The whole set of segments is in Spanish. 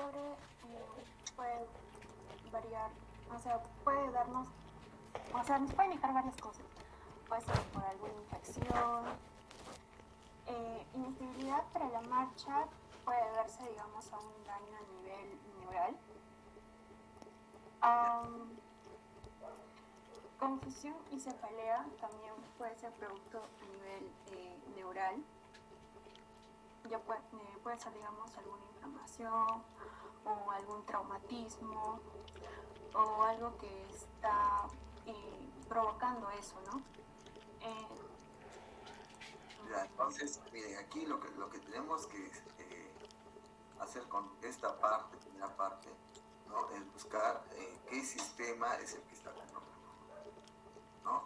fiebre puede variar, o sea, puede darnos, o sea, nos puede indicar varias cosas. Puede ser por alguna infección, inestabilidad para la marcha, puede deberse, digamos, a un daño a nivel neural. Confusión y cefalea también puede ser producto a nivel neural. Ya puede ser, digamos, alguna inflamación o algún traumatismo o algo que está provocando eso, ¿no? Ya, entonces, miren, aquí lo que tenemos que hacer con esta parte, primera parte, ¿no? Es buscar qué sistema es el que está comprometido, ¿no?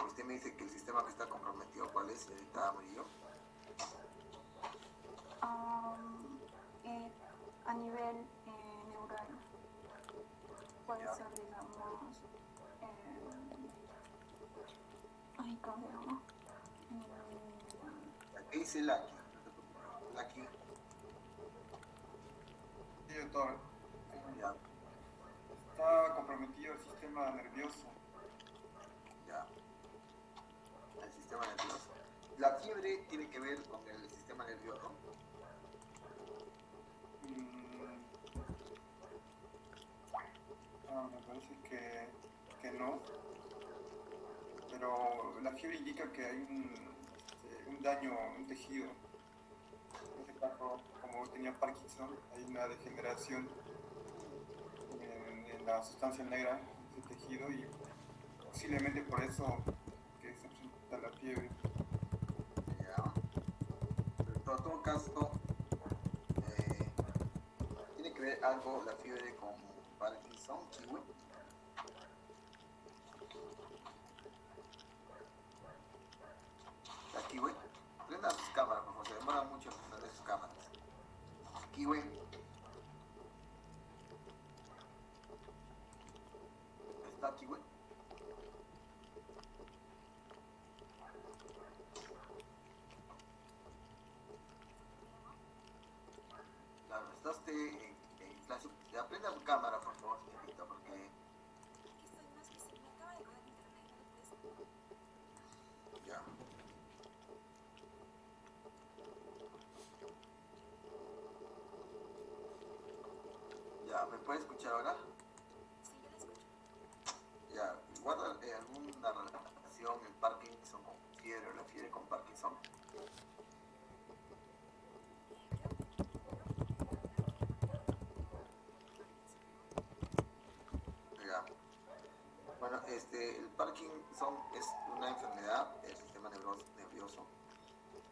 Usted me dice que el sistema que está comprometido, ¿cuál es, señorita Murillo? A nivel neural puede ser, digamos, ¿cómo se llama? ¿Qué dice Lucky? Lucky. Sí, doctor. Ya. Está comprometido el sistema nervioso. Ya. El sistema nervioso. La fiebre tiene que ver con el sistema nervioso. Me parece que no. Pero la fiebre indica que hay un daño, un tejido. En este caso, como tenía Parkinson, hay una degeneración en la sustancia negra de ese tejido y posiblemente por eso que se presenta la fiebre. Ya. Pero en todo caso, tiene que ver algo la fiebre con Parkinson, kiwi. La kiwi. Prenda sus cámaras, por favor, se demora mucho en prender sus cámaras. Kiwi. ¿Está kiwi? Claro, está usted en clase. Ya prenda su cámara, por favor, señorita, porque... Ya. Ya, ¿me puede escuchar ahora? Sí, yo la escucho. Ya, ¿guarda alguna relación el Parkinson con fiebre o la fiebre con Parkinson? Ya. Bueno, el Parkinson es una enfermedad del sistema nervioso.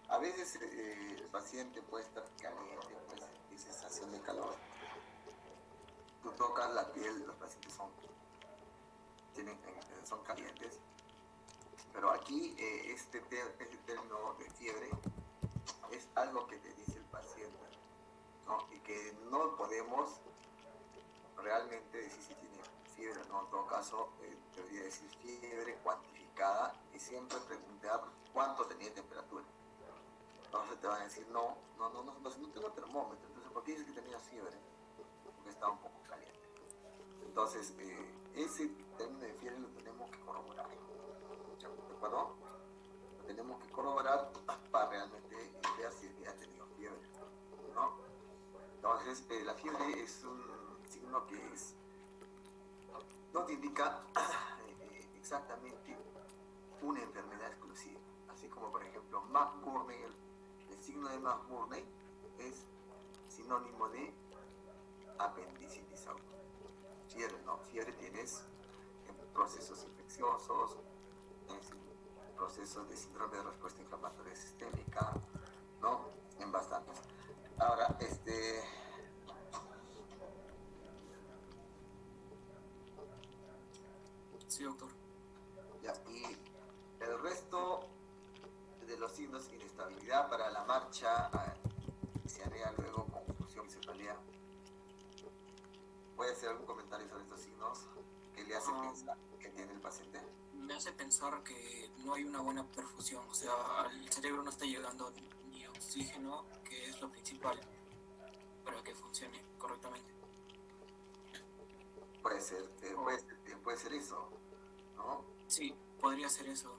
A veces el paciente puede estar caliente, puede sentir sensación de calor. Tú tocas la piel, los pacientes son calientes. Pero aquí este término de fiebre es algo que te dice el paciente, ¿no? Y que no podemos realmente decir si tiene fiebre o no. En todo caso, debería decir fiebre cuantificada y siempre preguntar cuánto tenía temperatura. Entonces te van a decir, no tengo termómetro. Entonces, ¿por qué dices que tenías fiebre? Porque estaba un poco caliente. Entonces, ese término de fiebre lo tenemos que corroborar. ¿De acuerdo? Lo tenemos que corroborar para realmente ver si ha tenido fiebre, ¿no? Entonces, la fiebre es un signo que no te indica exactamente una enfermedad exclusiva. Así como, por ejemplo, McBurney, el signo de McBurney es sinónimo de apendicitis aguda. Fiebre, ¿no? Fiebre tienes en procesos infecciosos, en procesos de síndrome de respuesta inflamatoria sistémica, ¿no? En bastantes. Ahora, Sí, doctor. Ya, y el resto de los signos, inestabilidad para la marcha, iniciaría luego confusión y cefalea. ¿Puede hacer algún comentario sobre estos signos que le hace pensar que tiene el paciente? Me hace pensar que no hay una buena perfusión, o sea, al cerebro no está llegando ni oxígeno, que es lo principal para que funcione correctamente. Puede ser, puede ser eso, ¿no? Sí, podría ser eso.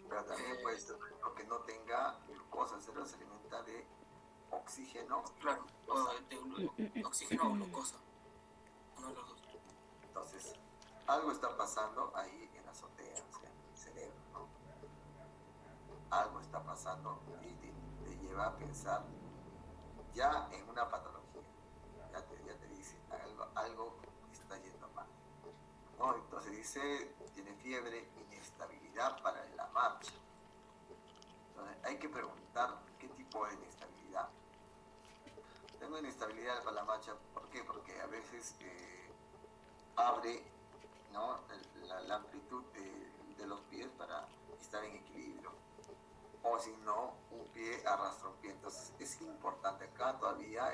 Pero también puede ser que no tenga glucosa, cero se alimenta de oxígeno. Claro, o de oxígeno o glucosa, uno de los dos. Entonces, algo está pasando ahí en la azotea, o sea, en el cerebro, ¿no? Algo está pasando y te lleva a pensar ya en una patología. Ya te dice, algo está yendo mal, ¿no? Entonces dice, tiene fiebre, inestabilidad para la marcha. Entonces, hay que preguntar qué tipo de inestabilidad. Tengo inestabilidad para la marcha, ¿por qué? Porque a veces abre, ¿no?, la amplitud de los pies para estar en equilibrio. O si no, un pie arrastra un pie. Entonces es importante acá todavía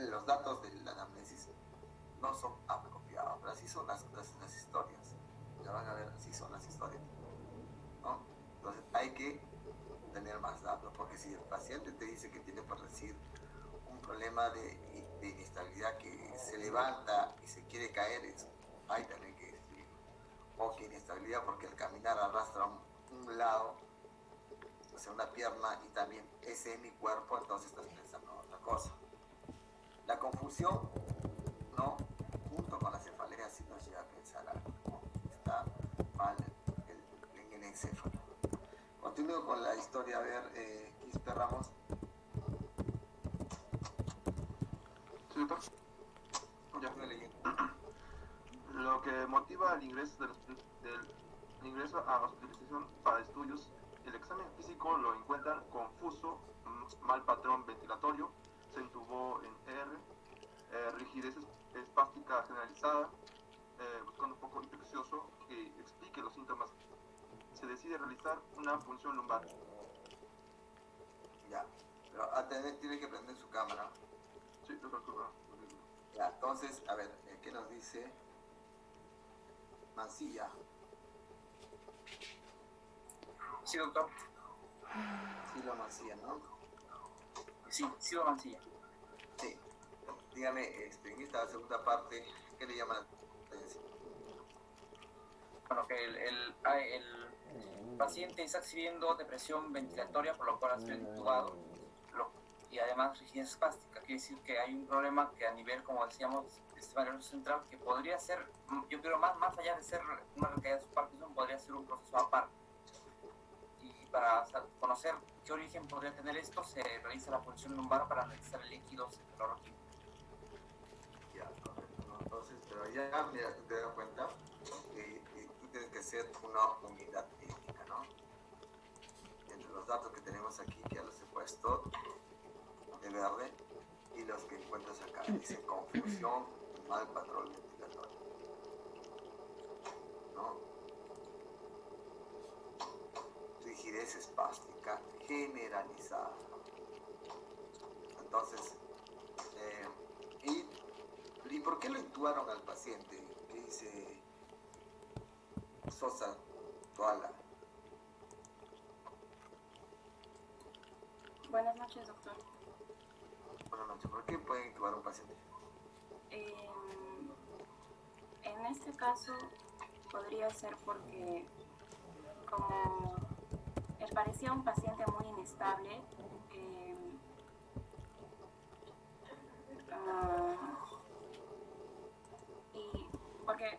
los datos de la anamnesis no son apropiados, pero así son las historias. Ya van a ver, así son las historias, ¿no? Entonces hay que tener más datos, porque si el paciente te dice que tiene por decir un problema de inestabilidad, que se levanta y se quiere caer, hay también que decirlo. O que inestabilidad porque al caminar arrastra un lado, o sea, una pierna, y también ese es mi cuerpo, entonces estás pensando en otra cosa. La confusión, ¿no?, junto con la cefalea, sí nos lleva a pensar algo, ¿no?, está mal en el encéfalo. Continúo con la historia, a ver, Quispe Ramos. Sí, doctor. Ya estoy leyendo. Lo que motiva el ingreso, el ingreso a hospitalización para estudios, el examen físico lo encuentran confuso, mal patrón ventilatorio, se intubó en rigidez espástica generalizada, buscando un poco infeccioso que explique los síntomas. Se decide realizar una punción lumbar. Ya, pero tiene que prender su cámara. Sí, doctor. Ya, entonces, a ver, ¿qué nos dice Mancilla? Sí, doctor. Silo Mancilla, ¿no? Sí, Silva Mancilla. Sí. Dígame, en esta segunda parte, ¿qué le llama la atención? Bueno, que el paciente está exhibiendo depresión ventilatoria, por lo cual ha sido intubado, y además rigidez espástica. Quiere decir que hay un problema que a nivel, como decíamos, del sistema nervioso central, que podría ser, yo creo, más allá de ser una recaída de su Parkinson, podría ser un proceso aparte. Y para conocer qué origen podría tener esto, se realiza la punción lumbar para analizar el líquido cefalorraquídeo. Ya, correcto, ¿no? Entonces, pero ya, mira, tú te das cuenta que tú tienes que ser una unidad ética, ¿no? Entre los datos que tenemos aquí, que ya los he puesto de verde, y los que encuentras acá, dice confusión, mal patrón ventilatorio, ¿no? Rigidez espástica generalizada. Entonces, ¿y por qué lo intubaron al paciente? ¿Qué dice Sosa Toala? Buenas noches, doctor. Buenas noches. ¿Por qué pueden intubar a un paciente? En este caso podría ser porque como él parecía un paciente muy inestable, y porque,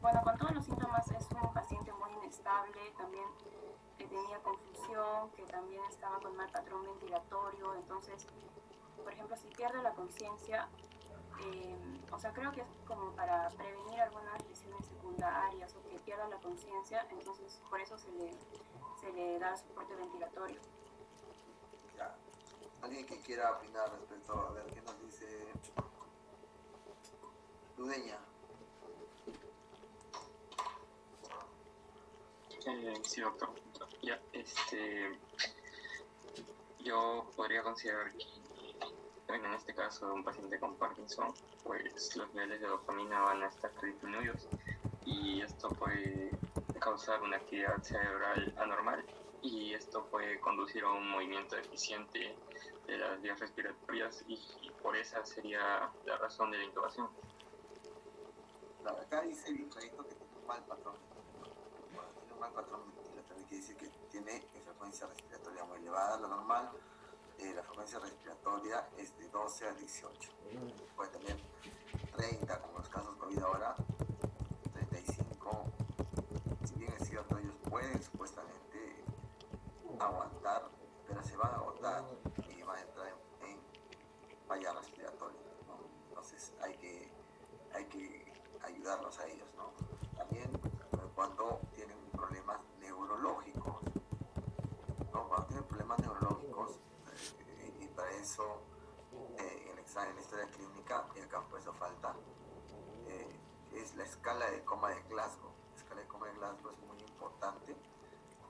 bueno, con todos los síntomas es un paciente muy inestable, también que tenía confusión, que también estaba con mal patrón ventilatorio. Entonces, por ejemplo, si pierde la conciencia, o sea, creo que es como para prevenir algunas lesiones secundarias o que pierda la conciencia, entonces por eso se le da soporte ventilatorio. Ya. ¿Alguien que quiera opinar respecto a ver qué nos dice Dudeña? Sí, doctor. Ya, yo podría considerar que, bueno, en este caso, un paciente con Parkinson, pues los niveles de dopamina van a estar disminuidos y esto puede causar una actividad cerebral anormal y esto puede conducir a un movimiento eficiente de las vías respiratorias y por esa sería la razón de la intubación. Claro, acá dice Victorito que tiene un mal patrón. Bueno, tiene un mal patrón ventilatorio, que dice que tiene frecuencia respiratoria muy elevada, lo normal. La frecuencia respiratoria es de 12 a 18. Puede tener 30, como los casos COVID ahora, 35. Si bien es cierto, ellos pueden supuestamente aguantar, pero se van a agotar y van a entrar en falla respiratoria, ¿no? Entonces hay que ayudarlos a ellos, ¿no? También cuando tienen problemas neurológicos, ¿no? Cuando tienen problemas neurológicos, y para eso en el examen de historia clínica, y acá por eso falta, es la escala de coma de Glasgow. La escala de coma de Glasgow es muy importante,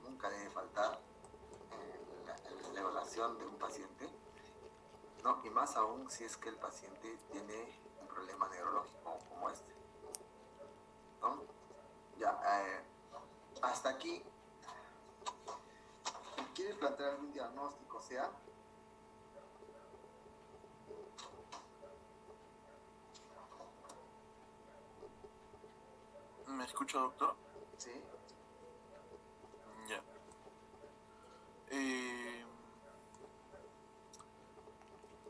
nunca debe faltar en la evaluación de un paciente, ¿no? Y más aún si es que el paciente tiene un problema neurológico como este, ¿no? Ya, hasta aquí. ¿Quieres plantear algún diagnóstico? O sea, ¿me escucha, doctor? sí. Ya.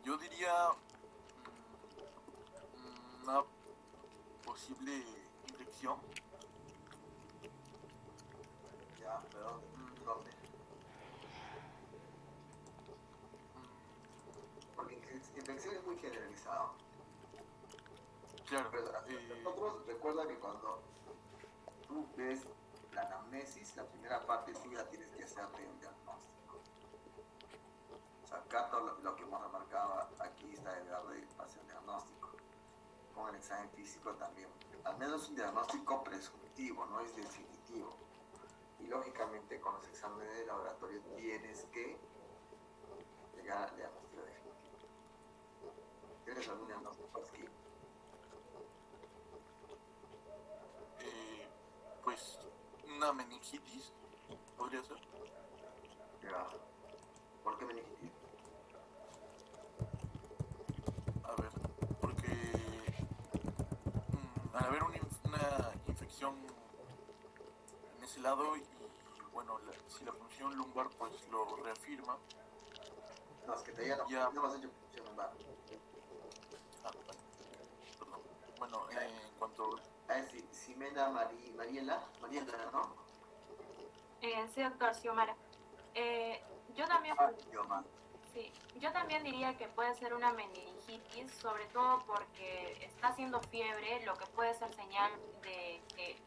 Yo diría una posible infección. Ya, pero ¿dónde? Porque infección es muy generalizado. Claro. Pero nosotros recuerda que cuando tú ves la anamnesis, la primera parte tú ya tienes que hacerte un diagnóstico. O sea, acá todo lo que hemos remarcado aquí está de verdad de hacer un diagnóstico. Con el examen físico también. Al menos un diagnóstico presuntivo, no es definitivo. Y lógicamente con los exámenes de laboratorio tienes que llegar al diagnóstico definitivo. ¿Tienes algún diagnóstico aquí? Pues una meningitis podría ser. Ya. ¿Por qué meningitis? A ver, porque al haber una infección en ese lado y bueno, si la función lumbar pues lo reafirma. No, es que te digan, Ya. no has hecho función lumbar. Perdón. Bueno, en cuanto... Sí, Ximena Mariela, ¿no? Sí, doctor Xiomara. Yo también, sí, yo también diría que puede ser una meningitis, sobre todo porque está haciendo fiebre, lo que puede ser señal de que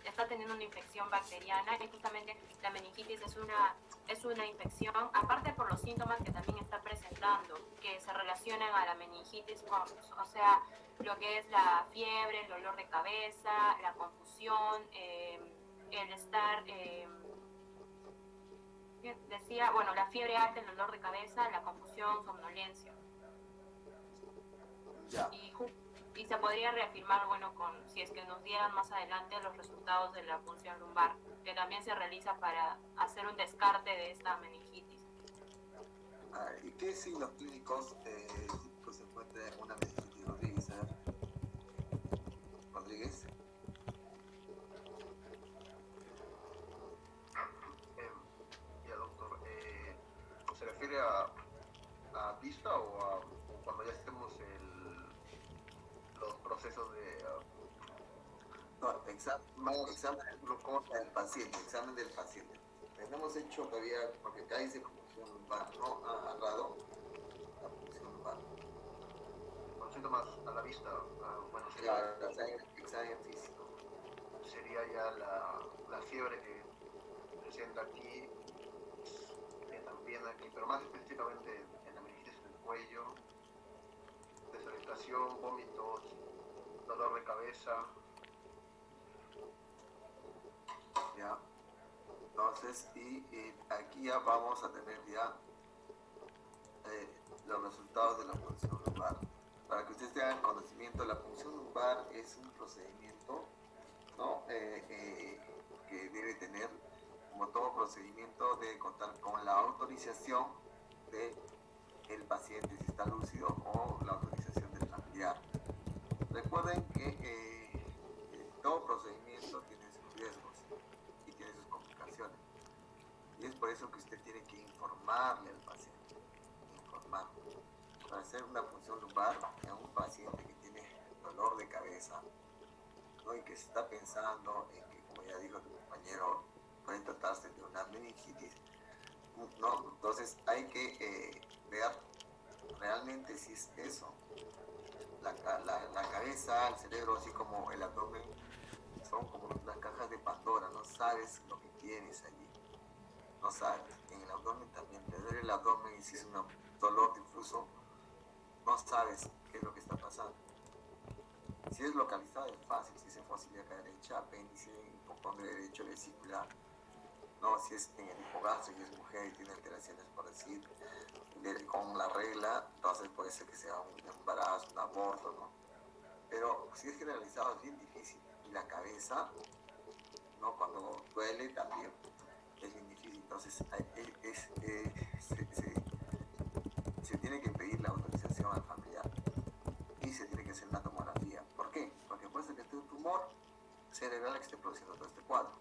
está teniendo una infección bacteriana, y justamente la meningitis es una infección, aparte por los síntomas que también está presentando, que se relacionan a la meningitis, o sea, lo que es la fiebre, el dolor de cabeza, la confusión, el estar, decía, bueno, la fiebre alta, el dolor de cabeza, la confusión, somnolencia. Ya. Y se podría reafirmar, bueno, si es que nos dieran más adelante los resultados de la punción lumbar, que también se realiza para hacer un descarte de esta meningitis. ¿Y qué signos clínicos típicos se encuentra en una meningitis? Rodríguez, a ver. Rodríguez. Ya, doctor, ¿se refiere a vista o cuando ya estemos los procesos de... No, examen de glucosa del paciente, examen del paciente. No hemos hecho todavía, porque acá dice función lumbar, no ha agarrado la función lumbar. con síntomas a la vista? Bueno, Claro, examen físico. sería ya la fiebre que presenta aquí, también aquí, pero más específicamente en la meningitis en el cuello, desorientación, vómitos, dolor de cabeza. Ya. Entonces, y aquí ya vamos a tener ya los resultados de la punción lumbar. Para que ustedes tengan conocimiento, la punción lumbar es un procedimiento, ¿no? Que debe tener como todo procedimiento, debe contar con la autorización del paciente si está lúcido o la autorización del familiar. Recuerden que todo procedimiento tiene sus riesgos y tiene sus complicaciones. Y es por eso que usted tiene que informarle al paciente, informar. Para hacer una punción lumbar a un paciente que tiene dolor de cabeza, ¿no? Y que se está pensando en que, como ya dijo tu compañero, puede tratarse de una meningitis, ¿no? Entonces hay que ver realmente si es eso. La cabeza, el cerebro, así como el abdomen, son como las cajas de Pandora, no sabes lo que tienes allí, no sabes. En el abdomen también, te duele el abdomen y si es un dolor difuso, no sabes qué es lo que está pasando. Si es localizado es fácil, si es enfosis ilíaca derecha, apéndice, hipocondrio derecho, vesícula, no, si es en el hipogastro y es mujer y tiene alteraciones, por decir, con la regla, entonces puede ser que sea un embarazo, un aborto, ¿no? Pero si es generalizado es bien difícil. Y la cabeza, ¿no? Cuando duele también es bien difícil. Entonces se tiene que pedir la autorización al familiar y se tiene que hacer una tomografía. ¿Por qué? Porque puede ser que esté un tumor cerebral que esté produciendo todo este cuadro.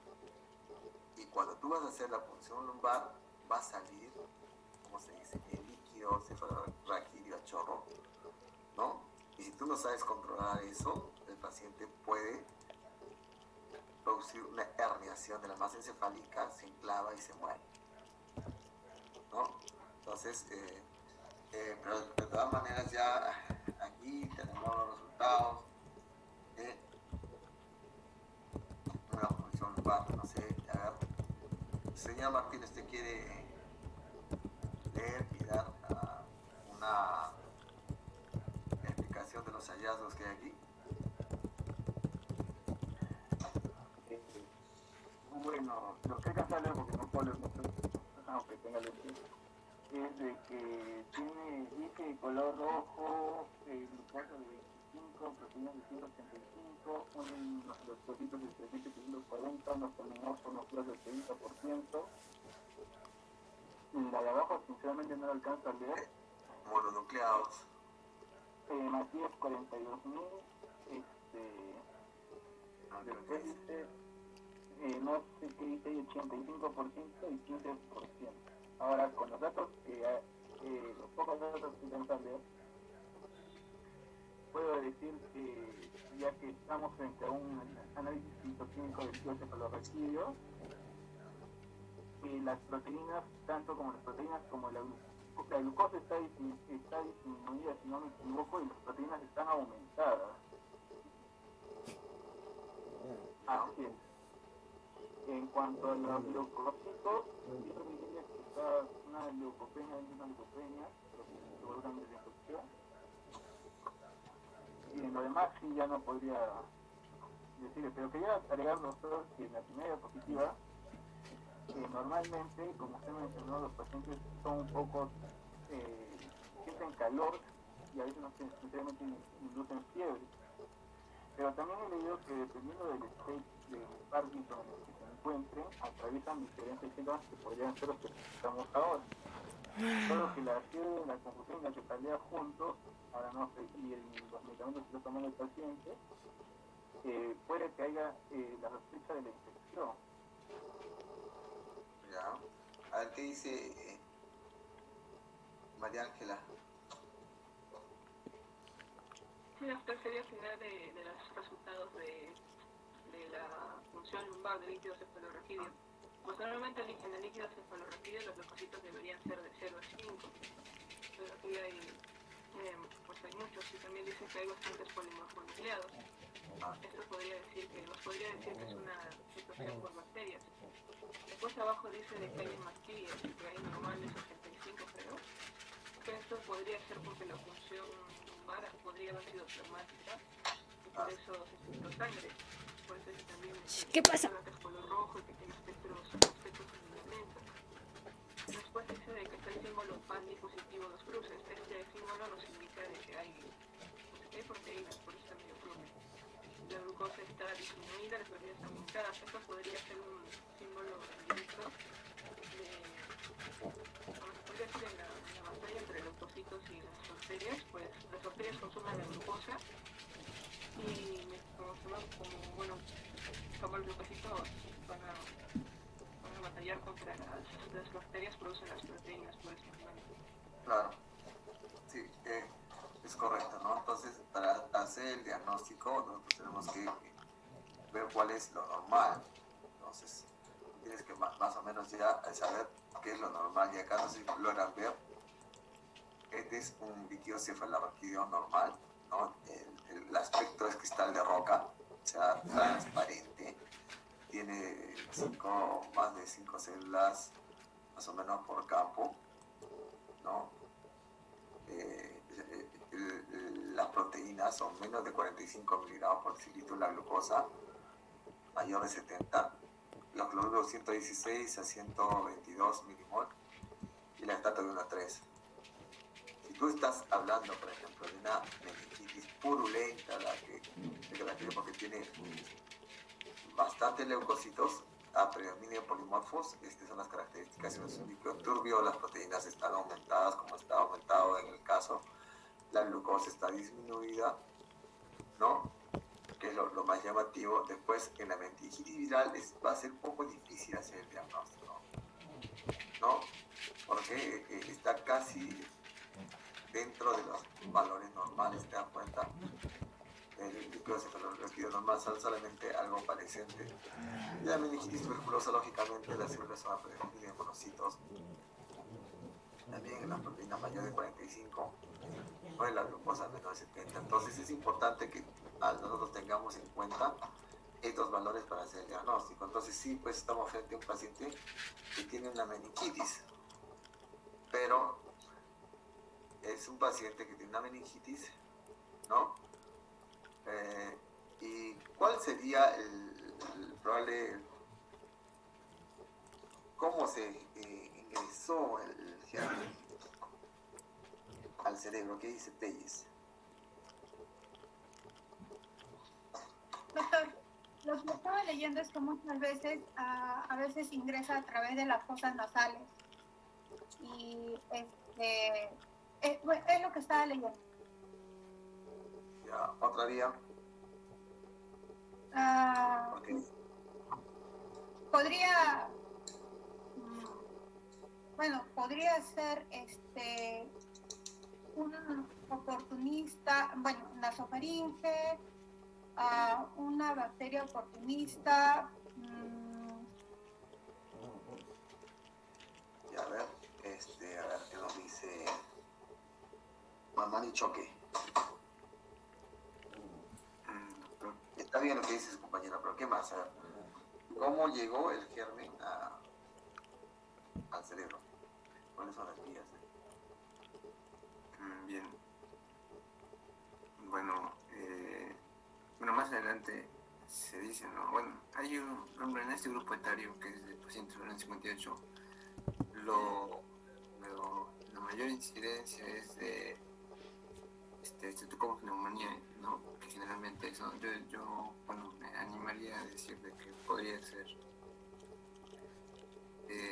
Y cuando tú vas a hacer la punción lumbar, va a salir, ¿cómo se dice? El líquido cefalorraquídeo a chorro, ¿no? Y si tú no sabes controlar eso, el paciente puede producir una herniación de la masa encefálica, se enclava y se muere, ¿no? Entonces, pero de todas maneras ya aquí tenemos los resultados de una punción lumbar. No sé, a ver, señor Martín, ¿usted quiere leer y dar una explicación de los hallazgos que hay aquí? Bueno, lo que hay que hacerle, porque no puedo leer mucho, aunque tenga lentes, es de que dice de color rojo, glucosa de 25, proteínas de 185, los trocitos de 340, unos con los del 30%. La de abajo, sinceramente, no la alcanzo a leer. Mononucleados. Matías 42.000, después dice, no sé qué dice, 85% y 15%. Ahora, con los datos los pocos datos que tengo que leer, puedo decir que, ya que estamos frente a un análisis fitoquímico del cefalorraquídeo, las proteínas, tanto como las proteínas como la glucosa está disminuida, si no me equivoco, y las proteínas están aumentadas. Así es. En cuanto a los leucocitos, yo diría que está una leucopenia, pero que seguramente es de infección. Y en lo demás sí ya no podría decir, pero quería agregar, doctor, que en la primera diapositiva, normalmente, como usted mencionó, los pacientes son un poco, sienten calor y a veces no necesariamente inducen fiebre. Pero también he leído que dependiendo del stage de Parkinson en el que se encuentren, atraviesan diferentes síntomas que podrían ser los que necesitamos ahora. Solo que la fiebre y la confusión y la cefalea juntos, ahora no sé, y los medicamentos que está tomando el paciente, puede que haya la sospecha de la infección. Ya. A ver qué dice María Ángela. Sí, doctor, sería final de los resultados de la función lumbar del líquido cefalorraquídeo. Pues normalmente en el líquido cefalorraquídeo los leucocitos deberían ser de 0 a 5, pero aquí hay muchos, y también dicen que hay bastantes polimorfonucleados. Esto nos podría decir que es una situación por bacterias. Después abajo dice de que hay bacterias, que hay normales 85, creo. Esto podría ser porque la función lumbar podría haber sido traumática y por eso se filtró sangre. Por eso es también ¿Qué pasa? es color rojo y que tiene aspectos violentos. Después dice de que está el símbolo PANDI positivo dos cruces. Este símbolo nos indica de que hay proteínas, por eso está medio cruce. La glucosa está disminuida, las proteínas aumentadas. Esto podría ser un símbolo de efecto como se podría decir, en la batalla entre los leucocitos y las bacterias, pues las bacterias consumen la glucosa y como los leucocitos van a batallar contra las bacterias, producen las proteínas, pues, Claro, sí, es correcto, ¿no? Entonces, para hacer el diagnóstico, nosotros tenemos que ver cuál es lo normal. Entonces, tienes que más o menos ya saber qué es lo normal. Y acá no sé si logran ver, este es un liquiocefalorraquídeo normal, ¿no? El aspecto es cristal de roca, o sea, transparente. Tiene más de 5 células, más o menos por campo, ¿no? Las proteínas son menos de 45 miligramos por decilitro, la glucosa mayor de 70, los cloruros 116 a 122 milimol y la lactato de 1 a 3. Si tú estás hablando, por ejemplo, de una meningitis purulenta, porque tiene bastante leucocitos, predominio polimorfos, estas son las características. Si es un líquido turbio, las proteínas están aumentadas, como está aumentado en el caso, la glucosa está disminuida, ¿no? Que es lo más llamativo. Después, en la meningitis viral va a ser un poco difícil hacer el diagnóstico, ¿no? Porque está casi dentro de los valores normales, ¿te das cuenta? El liquiocefalorraquídeo normal son solamente algo parecente. Y la meningitis tuberculosa, lógicamente, las células son predominantes de monocitos. También en las proteínas mayores de 45, o en la glucosa menor de 70. Entonces es importante que nosotros tengamos en cuenta estos valores para hacer el diagnóstico. Entonces sí, pues estamos frente a un paciente que tiene una meningitis, pero es un paciente que tiene una meningitis, ¿no? ¿Y cuál sería el probable, cómo se ingresó el germen al cerebro? ¿Qué dice Telles? Doctor, lo que estaba leyendo es que muchas veces, a veces ingresa a través de las fosas nasales. Y es lo que estaba leyendo. Ya, otra vía. Podría ser un oportunista, nasofaringe, una bacteria oportunista. Y a ver, ¿qué nos dice Mamani Choque? Está bien lo que dice su compañera, pero ¿qué más? A ver, ¿cómo llegó el germen al cerebro? ¿Cuáles son las vías? Bien. Bueno, más adelante se dice, ¿no? Bueno, hay en este grupo etario que es de pacientes de 58, la mayor incidencia es de como neumonía, ¿no? Que generalmente eso, yo me animaría a decir de que podría ser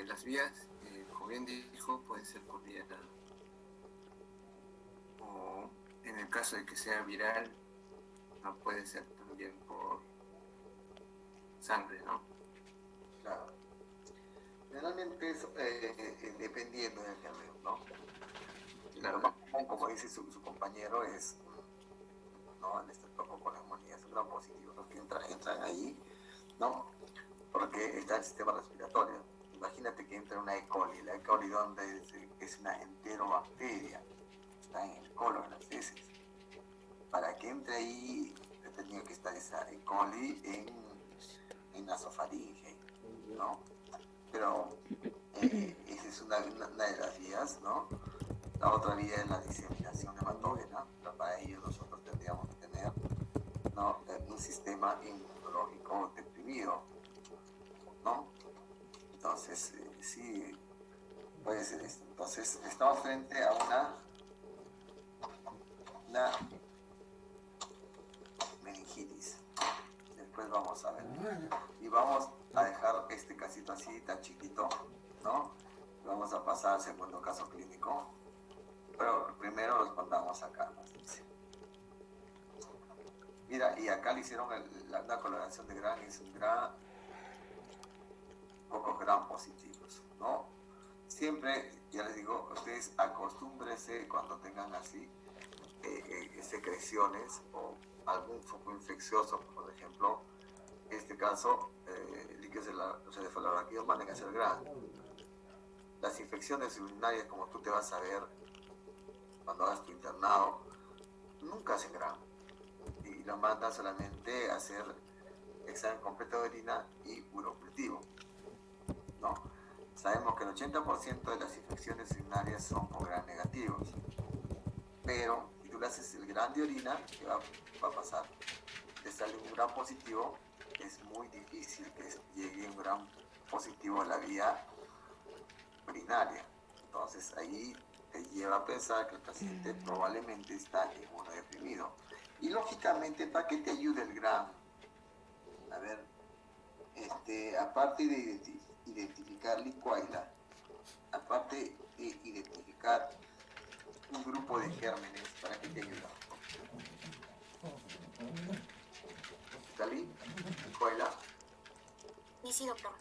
las vías, como bien dijo, puede ser por vía, o en el caso de que sea viral, no puede ser también por sangre, ¿no? Claro. Generalmente es dependiendo del germen, ¿no? Claro, como dice su compañero, es, ¿no? El estreptococcus neumonía es un gran positivo, los que entran ahí, ¿no? Porque está el sistema respiratorio. Imagínate que entra una E. coli. La E. coli, ¿dónde es una enterobacteria? Está en el colon, en las heces. Para que entre ahí, tenía que estar esa E. coli en nasofaringe, ¿no? Pero esa es una de las vías, ¿no? La otra vía es la diseminación hematógena. Para ello nosotros tendríamos que tener, ¿no? Un sistema inmunológico deprimido, ¿no? Entonces, sí, puede ser esto. Entonces, estamos frente a una meningitis. Después vamos a ver. Y vamos a dejar este casito así, tan chiquito, ¿no? Vamos a pasar al segundo caso clínico, pero primero respondamos acá. Mira, y acá le hicieron la coloración de gran, es un gran, pocos gran positivos, ¿no? Siempre, ya les digo, ustedes acostúmbrense cuando tengan así secreciones o algún foco infeccioso, por ejemplo, en este caso, líquidos cefalorraquídeos van a ser gran. Las infecciones urinarias, como tú te vas a ver cuando hagas tu internado, nunca hacen gran. Y lo mandan solamente a hacer examen completo de orina y urocultivo, ¿no? Sabemos que el 80% de las infecciones urinarias son con gran negativos, pero si tú le haces el gran de orina, ¿qué va a pasar? Te sale un gran positivo, es muy difícil que llegue un gran positivo a la vía urinaria. Entonces ahí te lleva a pensar que el paciente probablemente está inmunodeprimido. Y lógicamente, ¿para qué te ayuda el gran? A ver, aparte de identificar licuaila, aparte de identificar un grupo de gérmenes, ¿para qué te ayuda? ¿Cali? ¿Licuaila? Sí, doctor.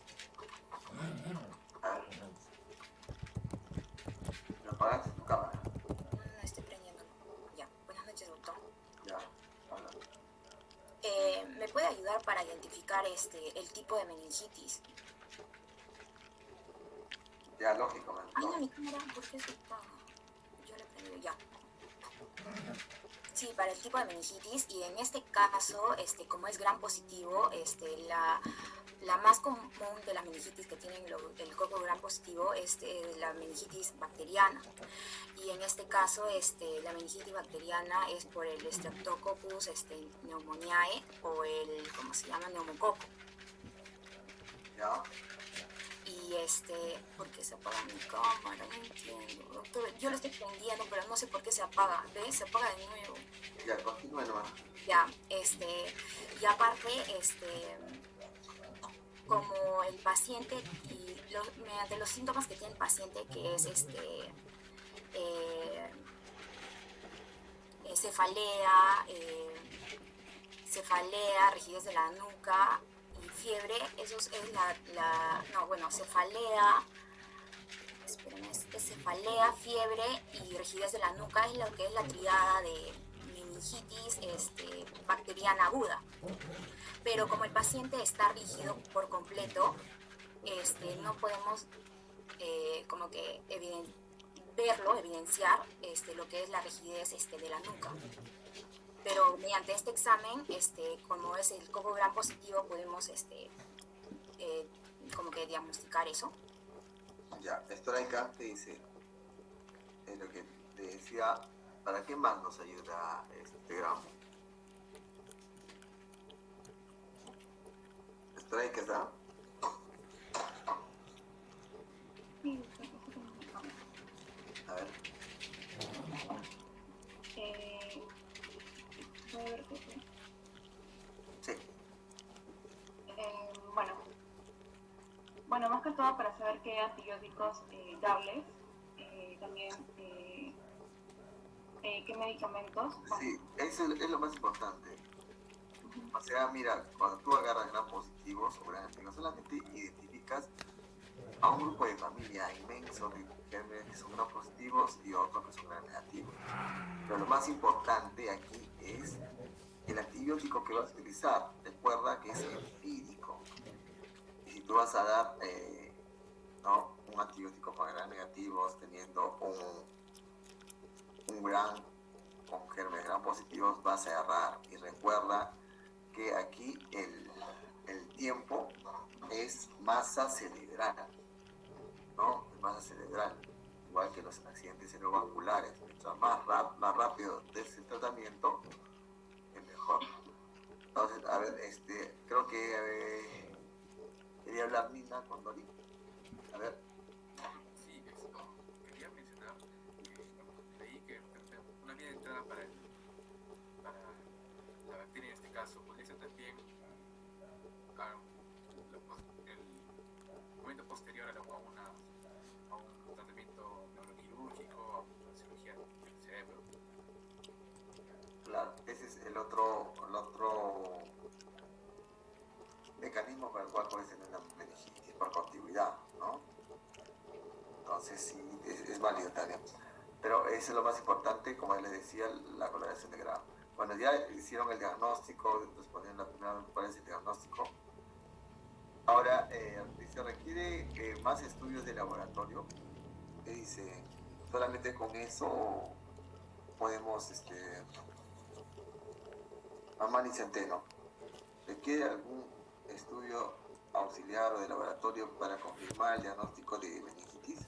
A ver. ¿Me apagaste tu cámara? No estoy prendiendo. Ya, buenas noches, doctor. Ya, habla. ¿Me puede ayudar para identificar el tipo de meningitis? Ya, lógicamente. Ay, no, mi cámara, ¿por qué se apaga? Yo le he prendido ya. Sí, para el tipo de meningitis, y en este caso, como es gran positivo, la más común de las meningitis que tienen el coco gran positivo es la meningitis bacteriana. Y en este caso, la meningitis bacteriana es por el Streptococcus pneumoniae o el, ¿cómo se llama? Neumococo. Ya. Y ¿por qué se apaga mi cámara? No entiendo, doctor. Yo lo estoy prendiendo, pero no sé por qué se apaga. ¿Ves? Se apaga de nuevo. Ya, continúe nomás. Ya, y aparte, como el paciente y mediante los síntomas que tiene el paciente, que es cefalea, rigidez de la nuca y fiebre, eso es cefalea, espérame, es cefalea, fiebre y rigidez de la nuca, es lo que es la triada de meningitis bacteriana aguda. Pero como el paciente está rígido por completo, no podemos como que evidenciar lo que es la rigidez de la nuca. Pero mediante este examen, como es el coco gran positivo, podemos como que diagnosticar eso. Ya, Straica te dice, lo que te decía, ¿para qué más nos ayuda este gramo? Straica está. Sí, a ver. Sí. Bueno, más que todo para saber qué antibióticos darles, también qué medicamentos. Sí, eso es lo más importante. O sea, mira, cuando tú agarras gran positivos o gran no solamente identificas a un grupo de familia inmenso de gérmenes que son gran positivos y otros que son gran negativos. Pero lo más importante aquí es el antibiótico que vas a utilizar. Recuerda que es empírico. Y si tú vas a dar un antibiótico para gran negativos teniendo un gran con gérmenes gran positivos, vas a errar. Y recuerda que aquí el tiempo es masa cerebral, ¿no? Es masa cerebral, igual que los accidentes cerebrovasculares. Mientras más rápido des el tratamiento, es mejor. Entonces, a ver, creo que quería hablar Nina con Dori. A ver. Sí, quería mencionar leí que una vía de entrada para la bacteria en este caso podría ser también posterior a un tratamiento neuroquirúrgico, a una cirugía del cerebro. Claro, ese es el otro mecanismo por el cual puede tener una meningitis por continuidad, ¿no? Entonces sí, es válido también. Pero eso es lo más importante, como les decía, la coloración de grado. Cuando ya hicieron el diagnóstico, respondieron la primera, cuál es el diagnóstico. Ahora, se requiere más estudios de laboratorio. ¿Qué dice? Solamente con eso podemos, mamá ni centeno. ¿Requiere algún estudio auxiliar o de laboratorio para confirmar el diagnóstico de meningitis?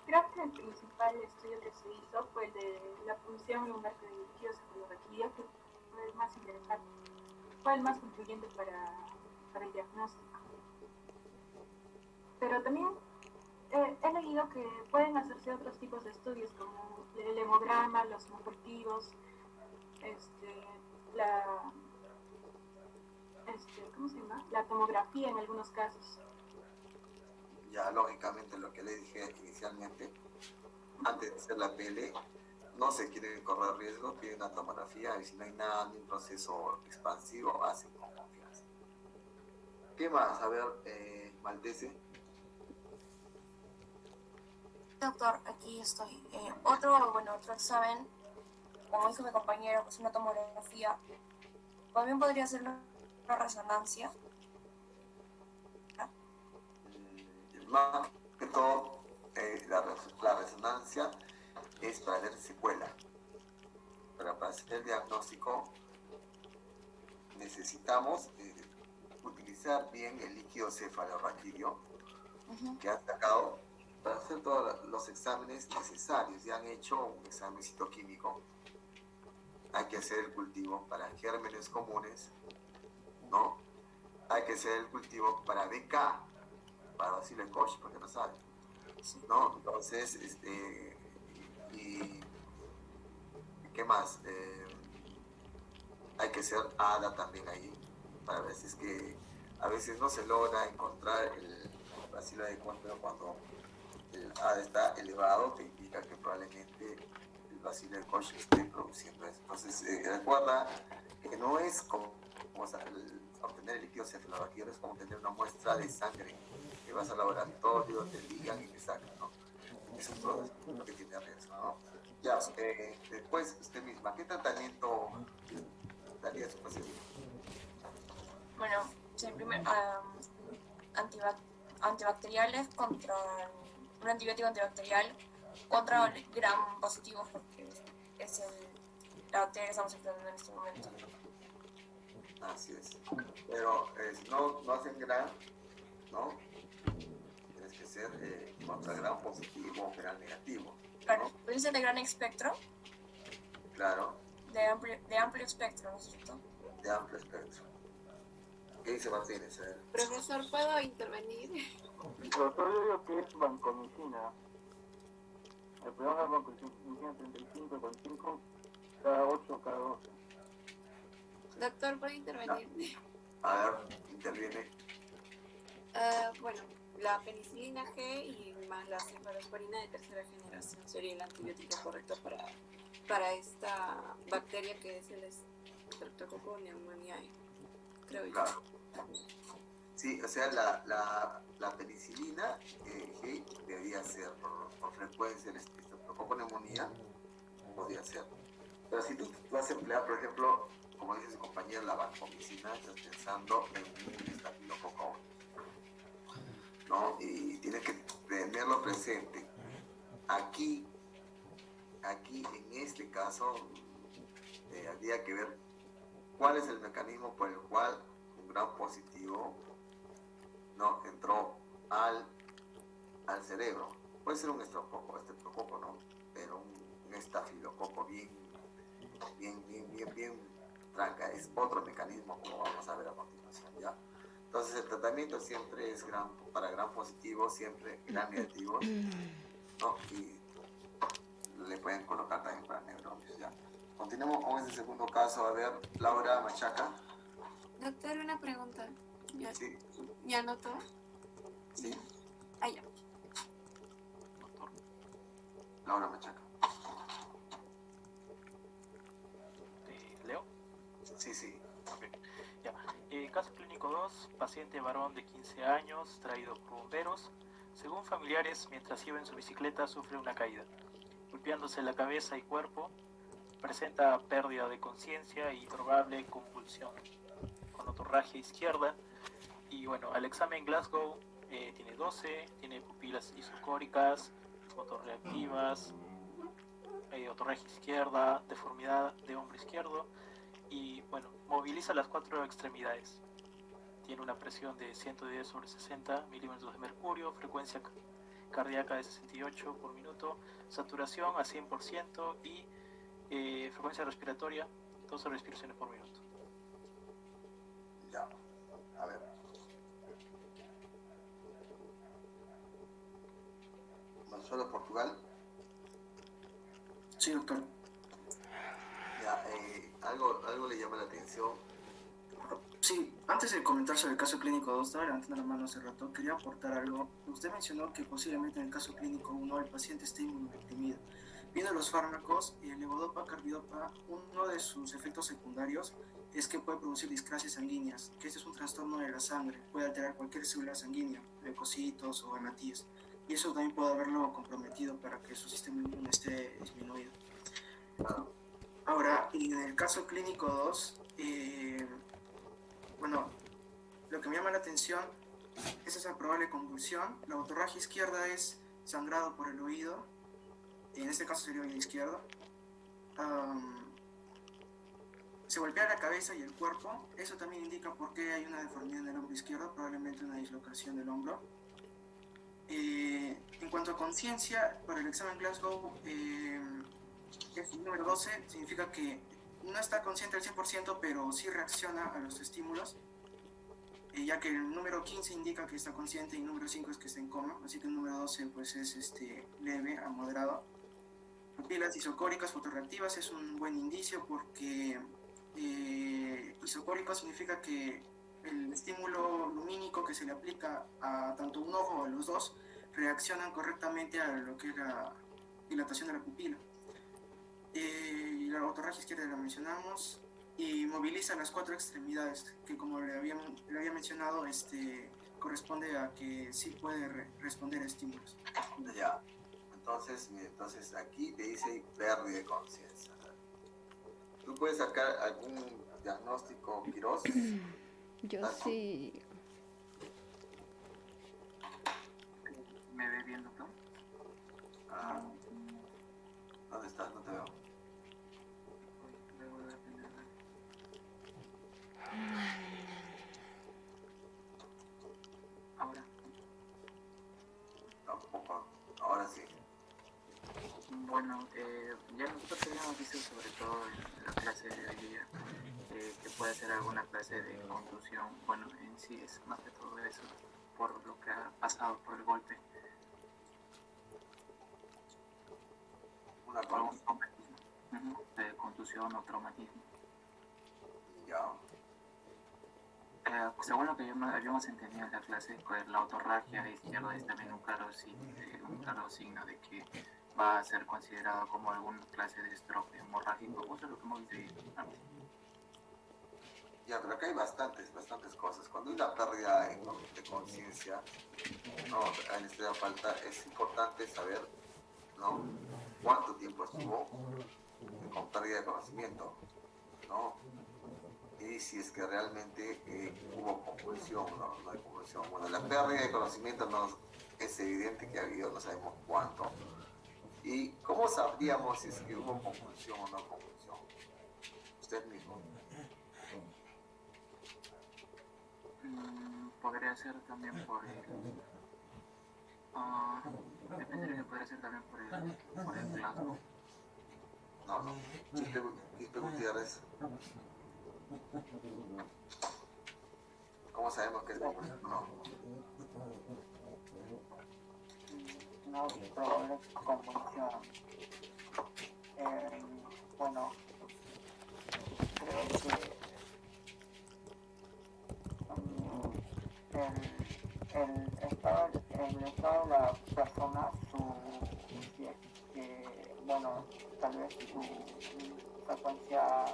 Creo que el principal estudio que se hizo fue el de la punción lumbar de líquido-cefalorraquídeo, que fue el más interesante, fue el más concluyente para el diagnóstico. Pero también he leído que pueden hacerse otros tipos de estudios, como el hemograma, los hemocultivos, ¿cómo se llama? La tomografía en algunos casos. Ya, lógicamente, lo que le dije inicialmente, antes de hacer la PL, no se quiere correr riesgo, piden una tomografía y si no hay nada, ni un proceso expansivo, hacen con confianza. ¿Qué más? A ver, Maltese. Doctor, aquí estoy. Otro examen, como dijo mi compañero, que es una tomografía, también podría ser una resonancia. Más que todo, la resonancia es para ver secuela. Pero para hacer el diagnóstico necesitamos utilizar bien el líquido cefalorraquídeo que han sacado para hacer todos los exámenes necesarios. Ya han hecho un examen citoquímico. Hay que hacer el cultivo para gérmenes comunes, ¿no? Hay que hacer el cultivo para BK, para decirle Koch, porque no sabe, ¿no? Entonces, y ¿qué más? Hay que hacer ADA también ahí, para ver si es que a veces no se logra encontrar el bacilo de Koch, pero cuando el ADA está elevado, te indica que probablemente el bacilo de Koch esté produciendo eso. Entonces, recuerda que no es como obtener el líquido cefalorraquídeo, es como tener una muestra de sangre que vas al laboratorio, te ligan y te sacan, ¿no? Eso es todo lo que tiene riesgo, ¿no? Ya, después usted misma, ¿qué tratamiento daría a su paciente? Bueno, sí, primero, antibacteriales contra un antibiótico antibacterial contra el gram positivo, porque es la bacteria que estamos enfrentando en este momento. Así es. Pero si no hacen gram, ¿no? Tienes que ser contra gram positivo o gram negativo. Claro, puede ser de gran espectro. Claro. De amplio espectro, ¿no es cierto? De amplio espectro. ¿Qué dice Martínez? Profesor, ¿puedo intervenir? Doctor, yo digo que es vancomicina. El programa es vancomicina 35,5, cada 8, cada 12. Doctor, ¿puedo intervenir? A ver, interviene. Bueno, la penicilina G y más la cefalosporina de tercera generación sería el antibiótico correcto para esta bacteria que es el Streptococcus pneumoniae, creo yo. Claro. Sí, o sea, la penicilina G debería ser por frecuencia el Streptococcus pneumoniae, podría ser. Pero si tú vas a emplear, por ejemplo, como dice su compañera, la vancomicina, estás pensando en un estafilococo, ¿no? Y tienes que tenerlo presente. Aquí en este caso, habría que ver cuál es el mecanismo por el cual un gram positivo no entró al cerebro. Puede ser un estreptococo, ¿no? Pero un estafilococo bien tranca, es otro mecanismo como vamos a ver a continuación, ¿ya? Entonces el tratamiento siempre es para gram positivo, siempre gram negativo, ¿no? Y le pueden colocar también para neurones, ¿ya? Continuemos con ese segundo caso. A ver, Laura Machaca. Doctor, una pregunta. Sí. ¿Ya notó? ¿Sí? Ahí ya. Laura Machaca. ¿Leo? Sí, sí. Okay. Ya. Caso clínico 2, paciente varón de 15 años, traído por bomberos. Según familiares, mientras iba en su bicicleta, sufre una caída, golpeándose la cabeza y cuerpo. Presenta pérdida de conciencia y probable convulsión, con otorragia izquierda. Y bueno, al examen Glasgow tiene 12, tiene pupilas isocóricas, fotorreactivas, otorragia izquierda, deformidad de hombro izquierdo y bueno, moviliza las 4 extremidades. Tiene una presión de 110/60 milímetros de mercurio, frecuencia cardíaca de 68 por minuto, saturación a 100% y frecuencia respiratoria 12 respiraciones por minuto. Ya, a ver. Mansuelo, Portugal. Sí, doctor. Ya, algo le llama la atención. Sí, antes de comentar sobre el caso clínico 2, estaba levantando la mano hace rato, quería aportar algo. Usted mencionó que posiblemente en el caso clínico 1 el paciente esté inmunodeprimido. Viendo los fármacos, el levodopa, carbidopa, uno de sus efectos secundarios es que puede producir discrasias sanguíneas, que este es un trastorno de la sangre, puede alterar cualquier célula sanguínea, leucocitos o hematíes, y eso también puede haberlo comprometido para que su sistema inmune esté disminuido. Ahora, en el caso clínico 2, bueno, lo que me llama la atención es esa probable convulsión. La otorragia izquierda es sangrado por el oído, en este caso sería el izquierdo. Se golpea la cabeza y el cuerpo, eso también indica por qué hay una deformidad en el hombro izquierdo, probablemente una dislocación del hombro. En cuanto a conciencia, para el examen Glasgow, el número 12 significa que no está consciente al 100%, pero sí reacciona a los estímulos, ya que el número 15 indica que está consciente y el número 5 es que está en coma, así que el número 12 pues es leve a moderado. Pupilas isocóricas fotorreactivas es un buen indicio porque isocórico significa que el estímulo lumínico que se le aplica a tanto un ojo o a los dos reaccionan correctamente a lo que es la dilatación de la pupila. La otorragia izquierda la mencionamos y moviliza las 4 extremidades que, como le había mencionado, corresponde a que sí puede responder a estímulos. Ya, entonces aquí te dice pérdida de conciencia. ¿Tú puedes sacar algún diagnóstico, Quiroz? Yo sí. ¿Me ve bien, doctor? ¿Dónde estás? No te veo. Ahora. Tampoco. Ahora sí. Bueno, ya nosotros habíamos visto sobre todo en la clase de hoy día que puede ser alguna clase de contusión. Bueno, en sí es más que todo eso, por lo que ha pasado por el golpe. Una de contusión o traumatismo. Ya. Según lo que habíamos entendido en la clase, pues la otorragia izquierda es también un claro signo de que va a ser considerado como alguna clase de stroke hemorrágico. Eso es lo que hemos visto antes. Ya, pero acá hay bastantes cosas. Cuando hay una pérdida de conciencia, no, en esta falta, es importante saber, ¿no?, cuánto tiempo estuvo con pérdida de conocimiento, ¿no? Y si es que realmente hubo convulsión, no hay convulsión. Bueno, la pérdida de conocimiento no es evidente que ha habido, no sabemos cuánto. ¿Y cómo sabríamos si es que hubo convulsión o no convulsión? Usted mismo. Podría ser también por el... depende de que podría ser también por el Glasgow. No. Quispe Gutiérrez. ¿Cómo sabemos que es convulsión? No, pero convulsión. Bueno, creo que el estado de la persona, si es que, bueno, tal vez su frecuencia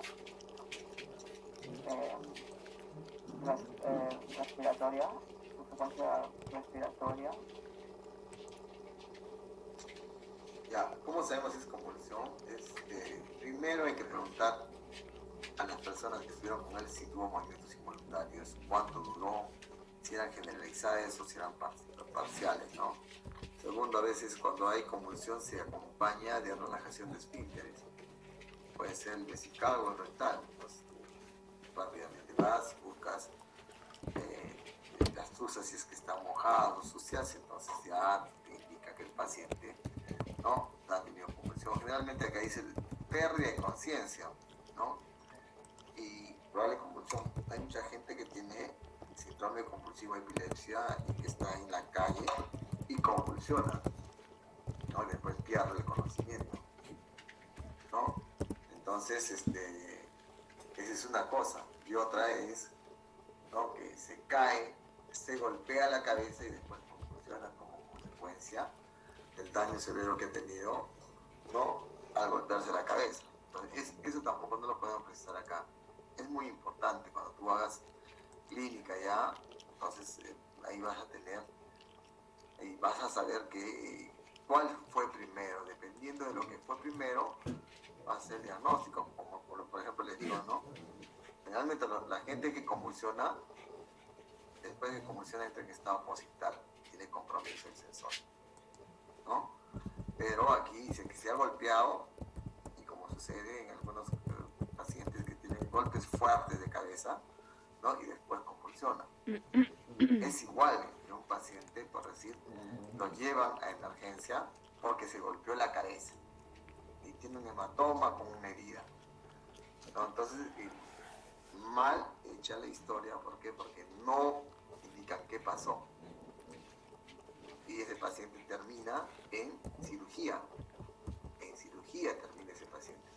respiratoria, su frecuencia respiratoria. Ya, ¿cómo sabemos si es convulsión? Primero hay que preguntar a las personas que estuvieron con él si tuvo movimientos involuntarios, cuánto duró, si eran generalizadas o si eran parciales, ¿no? Segundo, a veces cuando hay convulsión se acompaña de relajación de esfínteres. Puede ser el vesical o el rectal. Entonces, rápidamente vas, buscas las truzas si es que están mojados, sucias, entonces ya te indica que el paciente no ha tenido convulsión. Generalmente acá dice pérdida de conciencia, ¿no? Y probable convulsión. Hay mucha gente que tiene síndrome compulsivo de epilepsia y que está en la calle y convulsiona, ¿no? Y después pierde el conocimiento, ¿no? Entonces, esa es una cosa. Y otra es, ¿no? Que se cae, se golpea la cabeza y después convulsiona como consecuencia del daño severo que ha tenido, ¿no? Al golpearse la cabeza. Entonces, eso tampoco no lo podemos precisar acá. Es muy importante cuando tú hagas clínica ya, entonces ahí vas a tener, y vas a saber cuál fue primero. Dependiendo de lo que fue primero, va a ser el diagnóstico. Como por ejemplo les digo, ¿no? Generalmente la gente que convulsiona, después de convulsiona entra en estado positral, tiene compromiso el sensor, ¿no? Pero aquí dice que se ha golpeado, y como sucede en algunos pacientes que tienen golpes fuertes de cabeza, ¿no? Y después convulsiona. Es igual que un paciente, por decir, lo llevan a emergencia porque se golpeó la cabeza y tiene un hematoma con una herida, ¿no? Entonces, mal hecha la historia. ¿Por qué? Porque no indican qué pasó. Y ese paciente termina en cirugía. En cirugía termina ese paciente.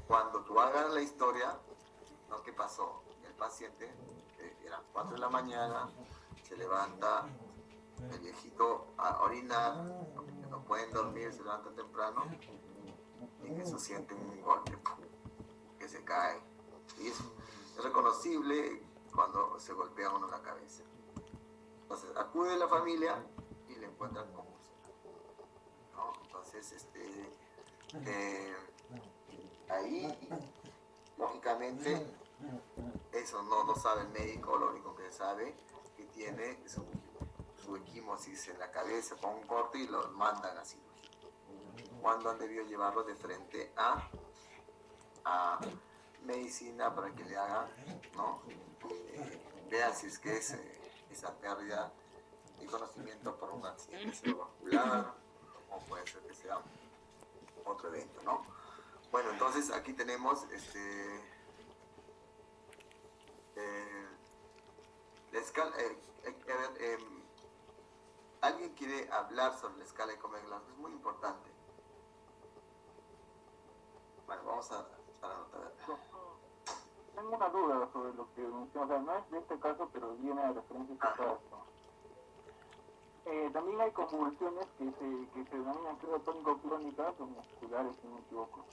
Cuando tú hagas la historia, ¿no? ¿Qué pasó? El paciente, eran 4 de la mañana, se levanta el viejito a orinar, porque no pueden dormir, se levantan temprano, y que se siente un golpe, que se cae. Y es reconocible cuando se golpea uno la cabeza. Entonces acude la familia y le encuentran convulsión, ¿no? Entonces, ahí, lógicamente, eso no lo sabe el médico. Lo único que sabe que tiene su equimosis en la cabeza con un corte y lo mandan a cirugía. Cuando han debido llevarlo de frente a medicina para que le hagan, ¿no? Vean si es que es esa pérdida de conocimiento por un accidente cerebrovascular, o puede ser que sea otro evento, ¿no? Bueno, entonces aquí tenemos la escala. ¿Alguien quiere hablar sobre la escala de Comeglan? Es muy importante. Bueno, vamos a anotar. Tengo una duda sobre lo que menciona, o sea, no es de este caso, pero viene a referencia a este caso. También hay convulsiones que se denominan tónico-clónicas o musculares, si no me equivoco.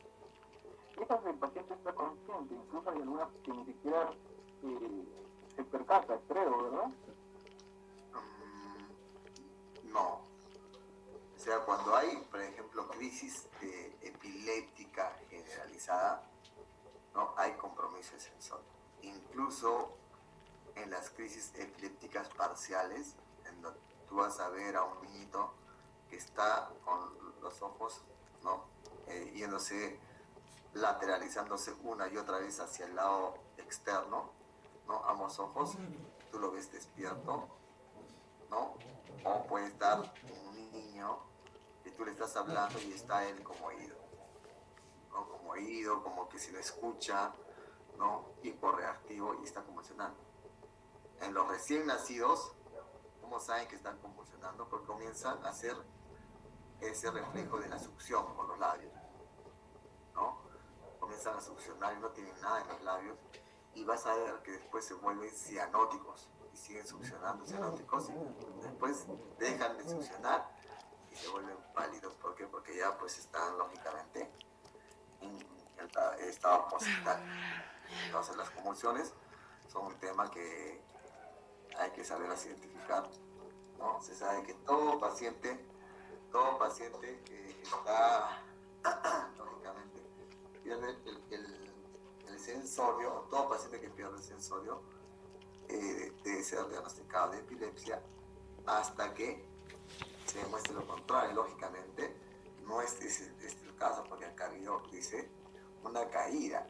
Estas el paciente está consciente, incluso hay algunas que ni siquiera se percata, creo, ¿verdad? No. O sea, cuando hay, por ejemplo, crisis epiléptica generalizada, no hay compromiso de sensor. Incluso en las crisis epilépticas parciales, en donde tú vas a ver a un niñito que está con los ojos, ¿no? Yéndose, lateralizándose una y otra vez hacia el lado externo, ¿no? Ambos ojos, tú lo ves despierto, ¿no? O puede estar un niño que tú le estás hablando y está él como oído, ¿no? Como oído, como que si lo escucha, ¿no? Hiporreactivo y está convulsionando. En los recién nacidos, ¿cómo saben que están convulsionando? Porque comienzan a hacer ese reflejo de la succión con los labios, ¿no? Comienzan a succionar y no tienen nada en los labios y vas a ver que después se vuelven cianóticos y siguen succionando cianóticos y después dejan de succionar y se vuelven pálidos. ¿Por qué? Porque ya pues están lógicamente en el estado postnatal. Entonces las convulsiones son un tema que hay que saberlas identificar, ¿no? Se sabe que todo paciente que está lógicamente pierde el sensorio, todo paciente que pierde el sensorio debe ser diagnosticado de epilepsia hasta que se demuestre lo contrario. Lógicamente no es el caso, porque acá dice una caída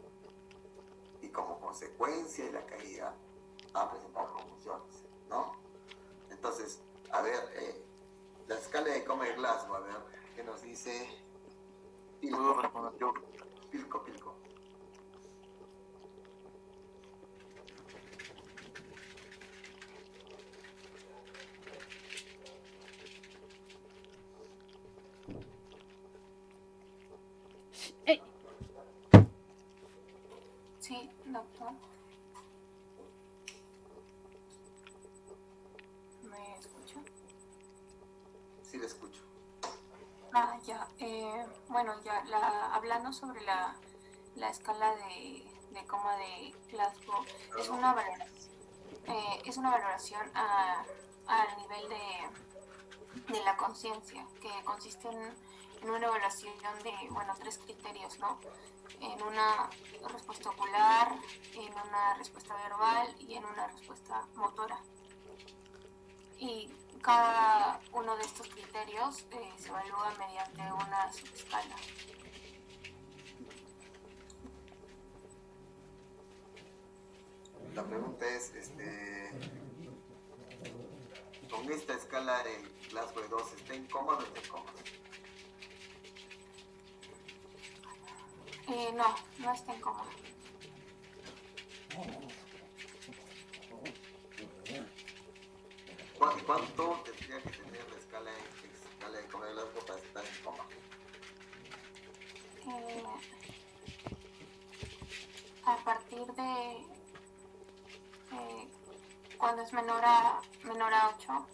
y como consecuencia de la caída ha presentado convulsiones, ¿no? Entonces, a ver, la escala de Comer-Glasgow, a ver, ¿qué nos dice? Pilco. Sí, doctor. ¿Me escucha? Sí, le escucho. Ya. Bueno, ya hablando sobre la escala de coma de Glasgow, es una valoración al nivel de la conciencia, que consiste en una evaluación de, bueno, 3 criterios, ¿no? En una respuesta ocular, en una respuesta verbal y en una respuesta motora. Y cada uno de estos criterios se evalúa mediante una subescala. La pregunta es, con esta escala de Glasgow 2, ¿está en coma o no está en coma? No está en coma. ¿Cuánto tendría que tener la escala de coma de Glasgow para estar en coma? A partir de cuando es menor a 8.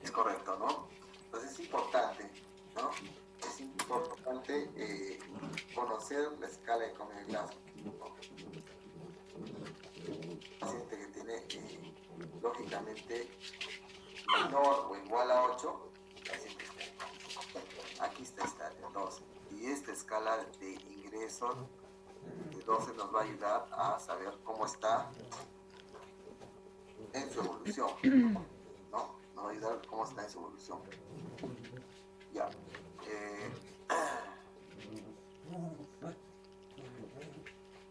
Es correcto, ¿no? Entonces es importante, ¿no? Es importante conocer la escala de coma de Glasgow, ¿no? Un paciente que tiene, lógicamente, menor o igual a 8, paciente está en coma. Aquí está estadio 12. Y esta escala de ingreso de 12 nos va a ayudar a saber cómo está en su evolución, ¿no? Nos va a ayudar cómo está en su evolución. Ya.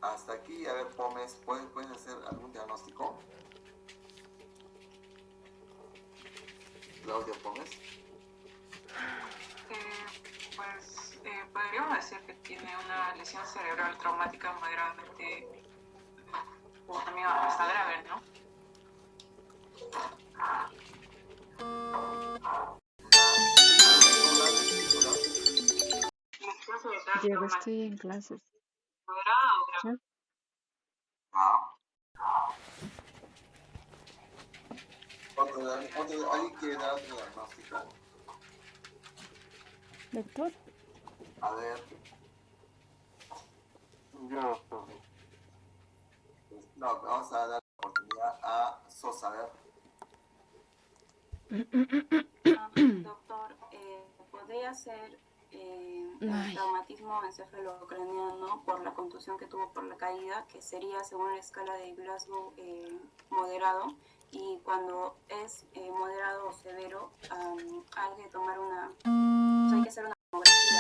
Hasta aquí, a ver, Pómez, ¿puedes hacer algún diagnóstico? Claudia Pómez. Podríamos decir que tiene una lesión cerebral traumática moderadamente, o también hasta grave, ¿no? Diego, estoy en clases. ¿Sí? ¿Alguien quiere dar otro diagnóstico? Doctor. A ver. No, vamos a dar la oportunidad a Sosa, a ver. Doctor, podría ser el traumatismo encefalocraniano por la contusión que tuvo por la caída, que sería según la escala de Glasgow moderado, y cuando es moderado o severo hay que tomar hay que hacer una tomografía.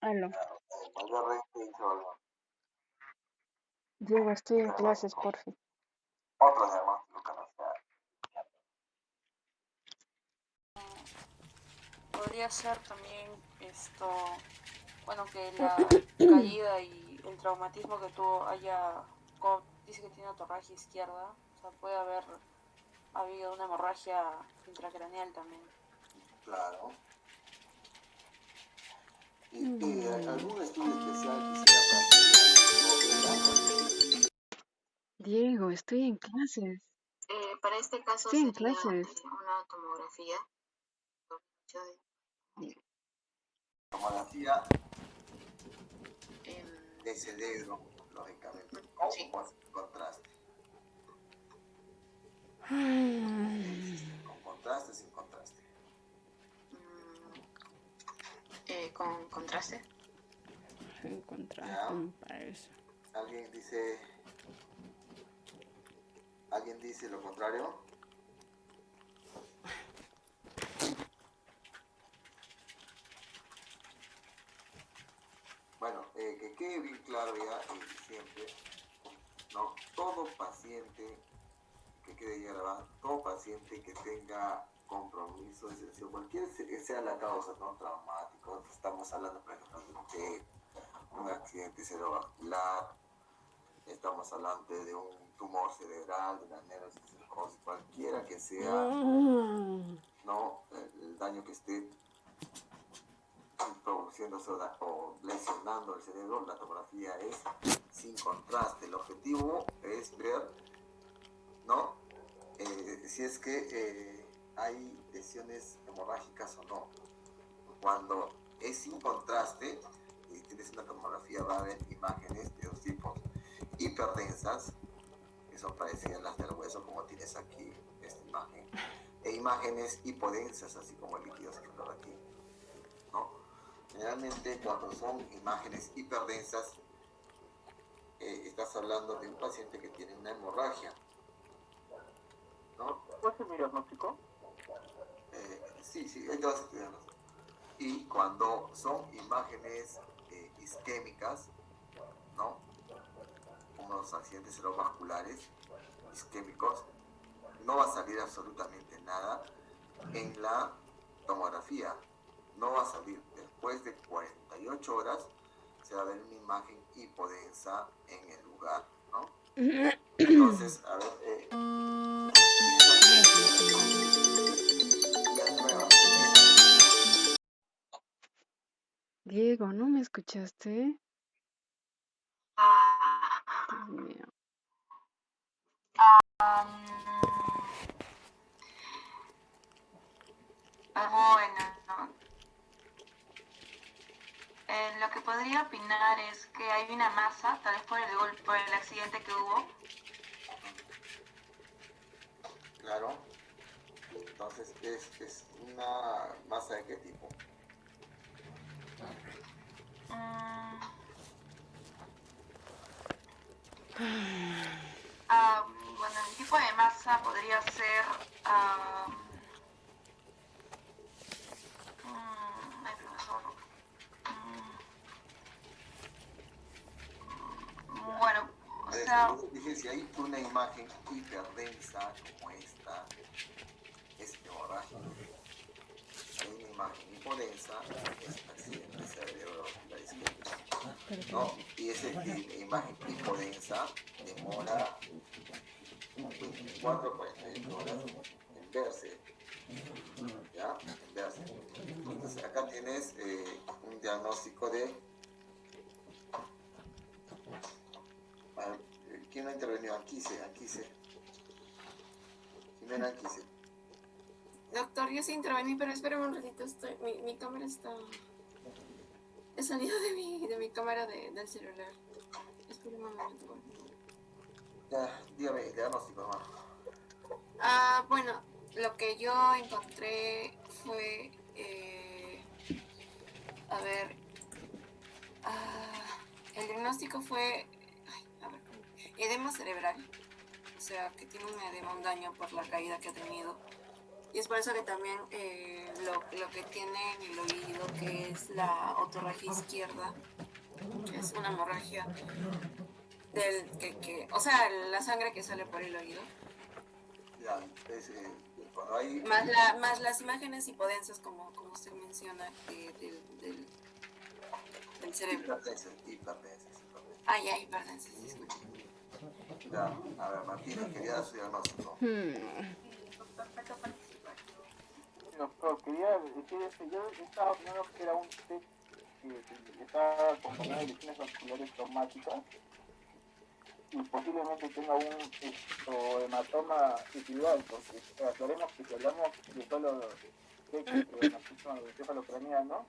Aló. Diego, estoy en clases, por fin. Otro diagnóstico que nos da. Podría ser también bueno, que la caída y el traumatismo que tuvo como dice que tiene otorragia izquierda, o sea, puede haber habido una hemorragia intracraneal también. Claro. Y algún estudio especial quisiera plantear. Diego, estoy en clases. Para este caso Estoy en sería clases. una tomografía. Tomografía de cerebro, lógicamente, con contraste. Con contraste, sin contraste. Con contraste. En contraste, me parece. ¿Alguien dice lo contrario? Bueno, que quede bien claro ya siempre, ¿no? Todo paciente, que quede ya grabado, todo paciente que tenga compromiso de selección, cualquiera sea la causa, ¿no? Traumático, estamos hablando, por ejemplo, de un accidente cerebrovascular, estamos hablando de un tumor cerebral, de una neurosis, cualquiera que sea, ¿no? El daño que esté produciéndose o lesionando el cerebro, la tomografía es sin contraste. El objetivo es ver, ¿no? Si es que hay lesiones hemorrágicas o no. Cuando es sin contraste y tienes una tomografía, va a haber imágenes de dos tipos: hiperdensas, que son parecidas a las del hueso, como tienes aquí esta imagen, e imágenes hipodensas, así como el líquido cerebral aquí, ¿no? Generalmente cuando son imágenes hiperdensas, estás hablando de un paciente que tiene una hemorragia, ¿no? ¿Cuál es mi diagnóstico? Sí, hay que estudiarlos. Y cuando son imágenes isquémicas, ¿no? Como los accidentes cerebrovasculares isquémicos, no va a salir absolutamente nada en la tomografía. No va a salir. Después de 48 horas se va a ver una imagen hipodensa en el lugar, ¿no? Entonces, a ver, Diego, ¿no me escuchaste? Dios mío. Bueno, lo que podría opinar es que hay una masa, tal vez por el accidente que hubo. claro. Entonces, es una masa de qué tipo. Bueno, el tipo de masa podría ser... ay, profesor. Bueno, o sea... Dije, si hay una imagen hiperdensa como esta, es hemorrágica. Hay una imagen hipodensa, es accidente cerebrovascular isquémico, ¿no? Y esa imagen hipodensa demora 24 a 48 horas en verse, ¿ya? En verse. Entonces acá tienes un diagnóstico de... ¿Quién ha intervenido? Anquise. Jimena Anquise. Doctor, yo sí intervení, pero espérame un ratito, mi cámara está... He salido de mi cámara del celular. Espérame un momento, por favor. Ya, dígame, el diagnóstico, hermano. Bueno, lo que yo encontré fue... el diagnóstico fue... edema cerebral. O sea, que tiene un daño por la caída que ha tenido. Y es por eso que también lo que tiene en el oído, que es la otorragia izquierda, que es una hemorragia, o sea, la sangre que sale por el oído. Ya, cuando hay... Más las imágenes hipodensas, como usted menciona, del cerebro. Hipertensas. Ya, hipertensas, disculpe. Ya, a ver, Martínez, quería dar su diagnóstico. Doctor, quería decir yo estaba opinando que era un test está acompañado de lesiones vasculares traumáticas y posiblemente tenga un hematoma epidural, porque aclaremos que si hablamos de solo encefalocraneano,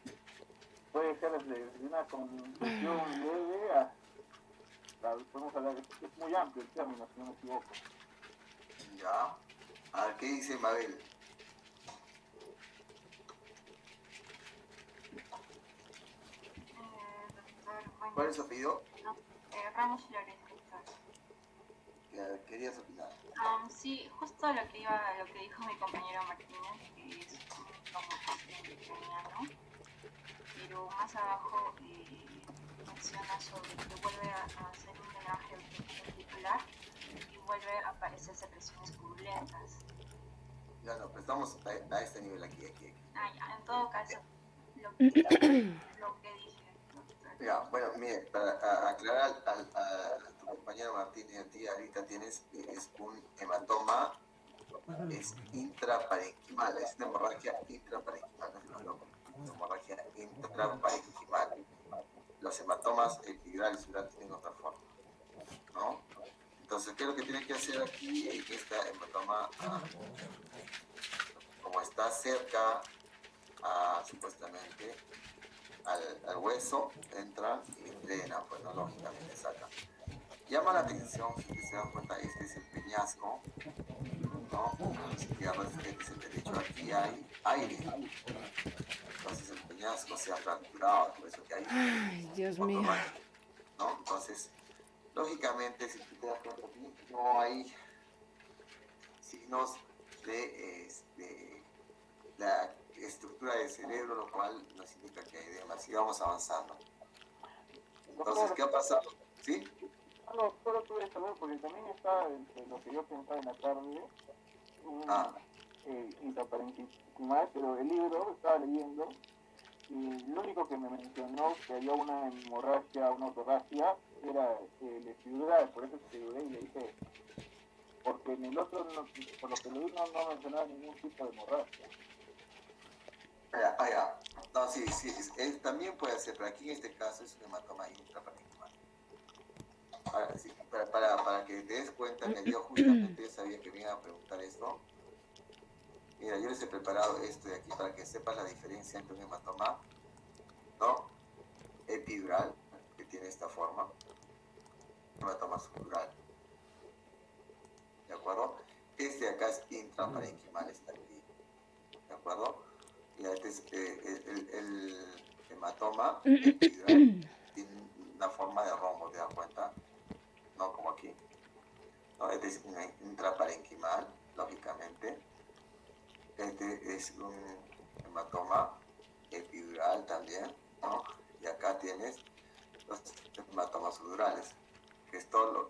puede ser desde una contusión leve hasta, podemos hablar, es muy amplio el término, si no me equivoco. Ya. A ver, ¿qué dice Mabel? ¿Cuál es su apellido? No, Ramos Flores, doctor. Querías opinar. Sí, justo lo que dijo mi compañero Martínez, que es un traumatismo craniano, pero más abajo menciona sobre que vuelve a hacer un drenaje ventricular y vuelve a aparecer secreciones purulentas. Ya no, pero estamos a este nivel aquí. Ya, en todo caso, lo que dije. Ya, bueno, mire, para aclarar a tu compañero Martínez, a ti ahorita tienes es un hematoma, es intraparenquimal, es una hemorragia intraparenquimal, no es loco, una hemorragia intraparenquimal. Los hematomas epidurales tienen otra forma, ¿no? Entonces, ¿qué es lo que tiene que hacer aquí? Esta hematoma, como está cerca, supuestamente, al hueso, entra y drena, pues no, lógicamente saca. Llama la atención, si se dan cuenta, este es el peñasco, ¿no? Este es el derecho, aquí hay aire. Entonces el peñasco se ha fracturado, por eso que hay. Ay, Dios mío. ¿No? Entonces, lógicamente, si tú te das cuenta aquí, no hay signos de la estructura del cerebro, lo cual nos indica que hay edema. Así vamos avanzando. Entonces, ¿qué ha pasado? ¿Sí? No, solo tuve saber, porque también está lo que yo pensaba en la tarde, intraparenquimal, pero el libro estaba leyendo y lo único que me mencionó que había una hemorragia, una autorragia, era el epidural, por eso estudié y le dije, porque en el otro, por lo que leí, no mencionaba ningún tipo de hemorragia. Ya. No, sí, también puede ser, pero aquí en este caso es un hematoma intraparenquimal. Ahora, sí, para que te des cuenta que yo justamente sabía que me iban a preguntar esto. Mira, yo les he preparado esto de aquí para que sepas la diferencia entre un hematoma, ¿no? Epidural, que tiene esta forma, hematoma subdural. ¿De acuerdo? Este de acá es intraparenquimal, está aquí. ¿De acuerdo? Mira, este es el hematoma epidural, tiene una forma de rombo, ¿te das cuenta? No como aquí. ¿No? Este es un intraparenquimal, lógicamente. Este es un hematoma epidural también, ¿no? Y acá tienes los hematomas subdurales, que es todo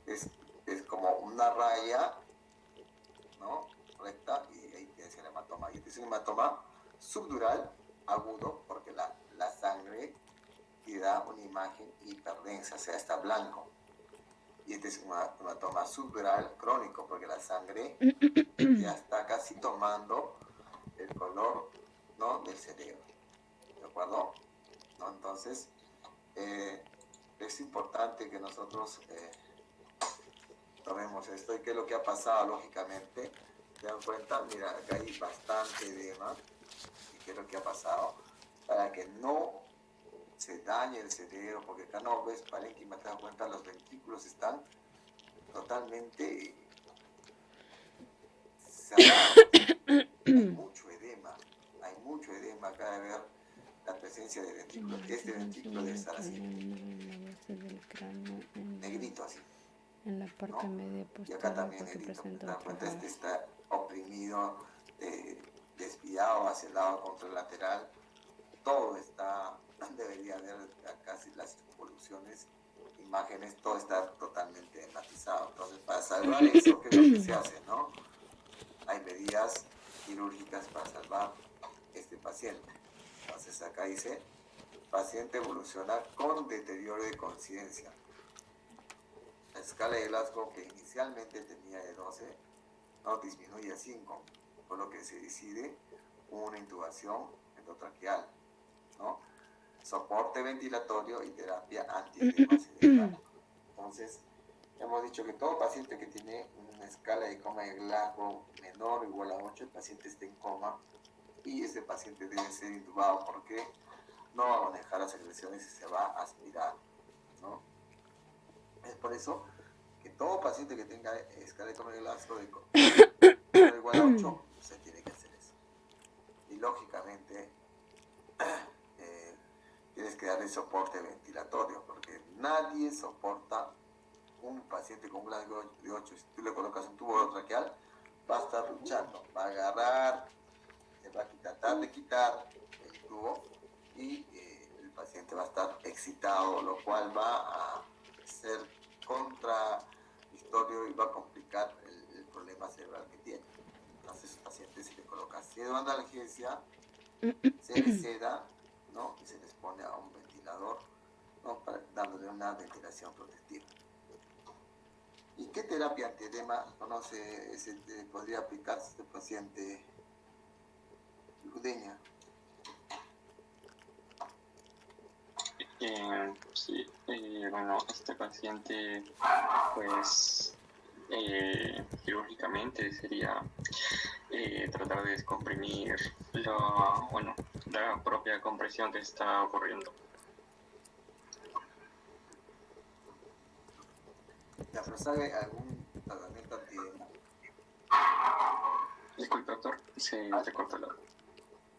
es como una raya, ¿no? Recta, y ahí tienes el hematoma. Y este es un hematoma subdural agudo, porque la sangre te da una imagen hiperdensa, o sea, está blanco. Y este es un hematoma subdural crónico, porque la sangre ya está casi tomando el color, ¿no?, del cerebro. ¿De acuerdo? ¿No? Entonces, es importante que nosotros tomemos esto. ¿Y qué es lo que ha pasado, lógicamente? ¿Se dan cuenta? Mira, acá hay bastante edema. ¿Y qué es lo que ha pasado? Para que no se dañe el cerebro, porque acá no ves parénquima, te das cuenta, los ventrículos están totalmente cerrados. Hay mucho edema acá de ver la presencia de ventrículo. Este ventrículo debe estar así, negrito así. En la parte media Y acá posterior, también porque negrito. presenta otra Este está oprimido, desviado hacia el lado contralateral. Todo está, debería haber casi las involuciones, imágenes, todo está totalmente matizado. Entonces, para salvar eso, ¿qué es lo que se hace, no? Hay medidas quirúrgicas para salvar este paciente. Entonces, acá dice, paciente evoluciona con deterioro de conciencia. La escala de Glasgow, que inicialmente tenía de 12, no disminuye a 5, por lo que se decide una intubación endotraqueal, ¿no? soporte ventilatorio y terapia antiedema cerebral. Entonces, hemos dicho que todo paciente que tiene una escala de coma de Glasgow menor o igual a 8, el paciente está en coma y ese paciente debe ser intubado porque no va a manejar las secreciones y se va a aspirar, ¿no? Es por eso que todo paciente que tenga escala de coma de Glasgow menor o igual a 8, se tiene que hacer eso. Y lógicamente, tienes que darle soporte ventilatorio porque nadie soporta un paciente con Glasgow de 8. Si tú le colocas un tubo traqueal, va a estar luchando, va a agarrar, se va a tratar de quitar el tubo y el paciente va a estar excitado, lo cual va a ser contradictorio y va a complicar el problema cerebral que tiene. Entonces, el paciente se le coloca pseudoanalgesia, se le seda, ¿no? Y se les pone a un ventilador, ¿no? Dándole una ventilación protectiva. ¿Y qué terapia antiedema conoce, podría aplicarse este paciente Ludeña? Sí, bueno, este paciente, pues, quirúrgicamente sería tratar de descomprimir la propia compresión que está ocurriendo. ¿Ya pero sabe algún tratamiento antiedema? Disculpe, doctor, se te cortó la...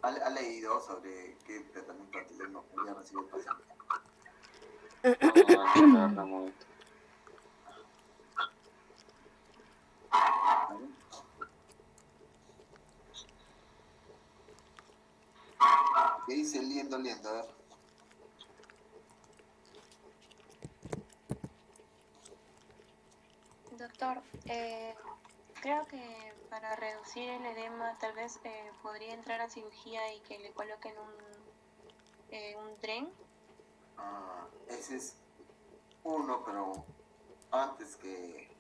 ¿Ha leído sobre qué tratamiento antiedema podría recibir el paciente? ¿Qué dice liendo? A ver. Doctor, creo que para reducir el edema tal vez podría entrar a cirugía y que le coloquen un tren. Ese es uno, pero antes que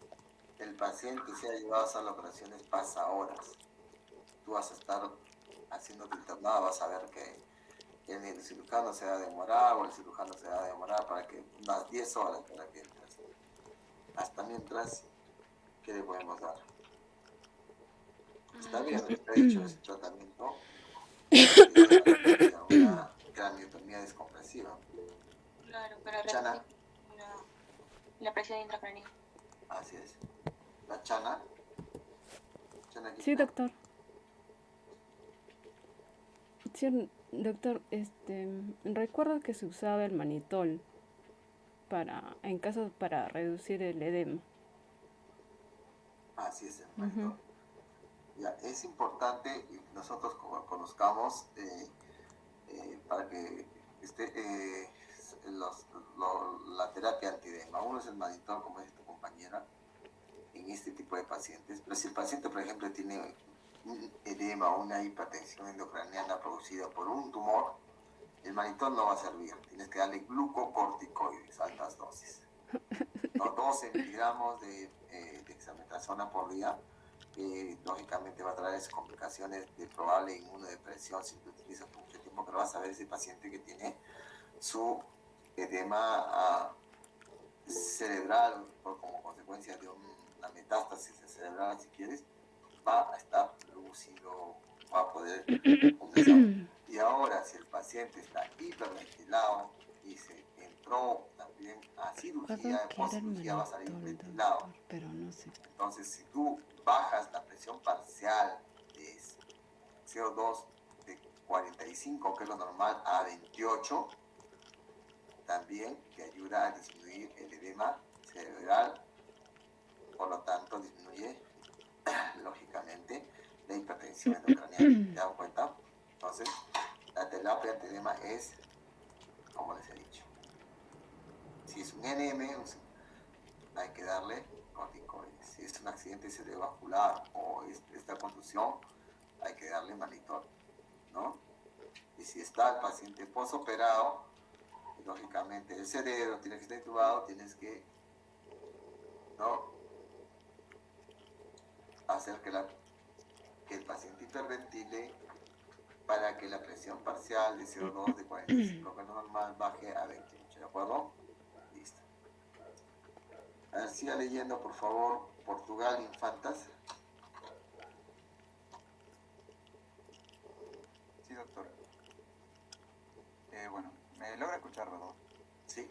el paciente sea llevado a las operaciones pasa horas. Tú vas a estar haciendo tu internado, vas a ver que el cirujano se va a demorar o el cirujano se va a demorar para que unas 10 horas para que entres. Hasta mientras, ¿qué le podemos dar? Está bien, está hecho ese tratamiento. Una craniotomía descompresiva. Claro, para Chana. reducir la presión intracraneal. Así es. ¿La Chana? Sí, doctor. Sí, doctor, recuerdo que se usaba el manitol en casos para reducir el edema. Así es, el manitol. Ya, es importante que nosotros conozcamos para que la terapia antiedema. Uno es el manitol, como dice tu compañera, en este tipo de pacientes. Pero si el paciente, por ejemplo, tiene un edema o una hipertensión endocraniana producida por un tumor, el manitol no va a servir. Tienes que darle glucocorticoides, altas dosis. 12 miligramos de dexametasona por día, que lógicamente va a traer complicaciones de probable inmunodepresión si lo utilizas por mucho tiempo, pero vas a ver ese paciente que tiene su edema cerebral como consecuencia de una metástasis cerebral, si quieres, va a estar lúcido, va a poder conversar. Y ahora, si el paciente está hiperventilado y se entró también a cirugía, post-cirugía va a salir ventilado. Pero no sé. Entonces, si tú bajas la presión parcial de CO2 de 45, que es lo normal, a 28, también te ayuda a disminuir el edema cerebral, por lo tanto disminuye lógicamente la hipertensión endocraniana. ¿Te dan cuenta? Entonces, la terapia antiedema es, como les he dicho, si es un NM, hay que darle corticoides. Si es un accidente cerebrovascular o esta contusión, hay que darle manitol, ¿no? Y si está el paciente posoperado, lógicamente el cerebro tiene que estar intubado, tienes que, ¿no?, hacer que el paciente hiperventile para que la presión parcial de CO2 de 45 que es normal baje a 28, ¿de acuerdo? Listo. A ver, siga leyendo, por favor, Portugal Infantas. Sí, doctor. Bueno, ¿me logra escuchar, Rodolfo? Sí.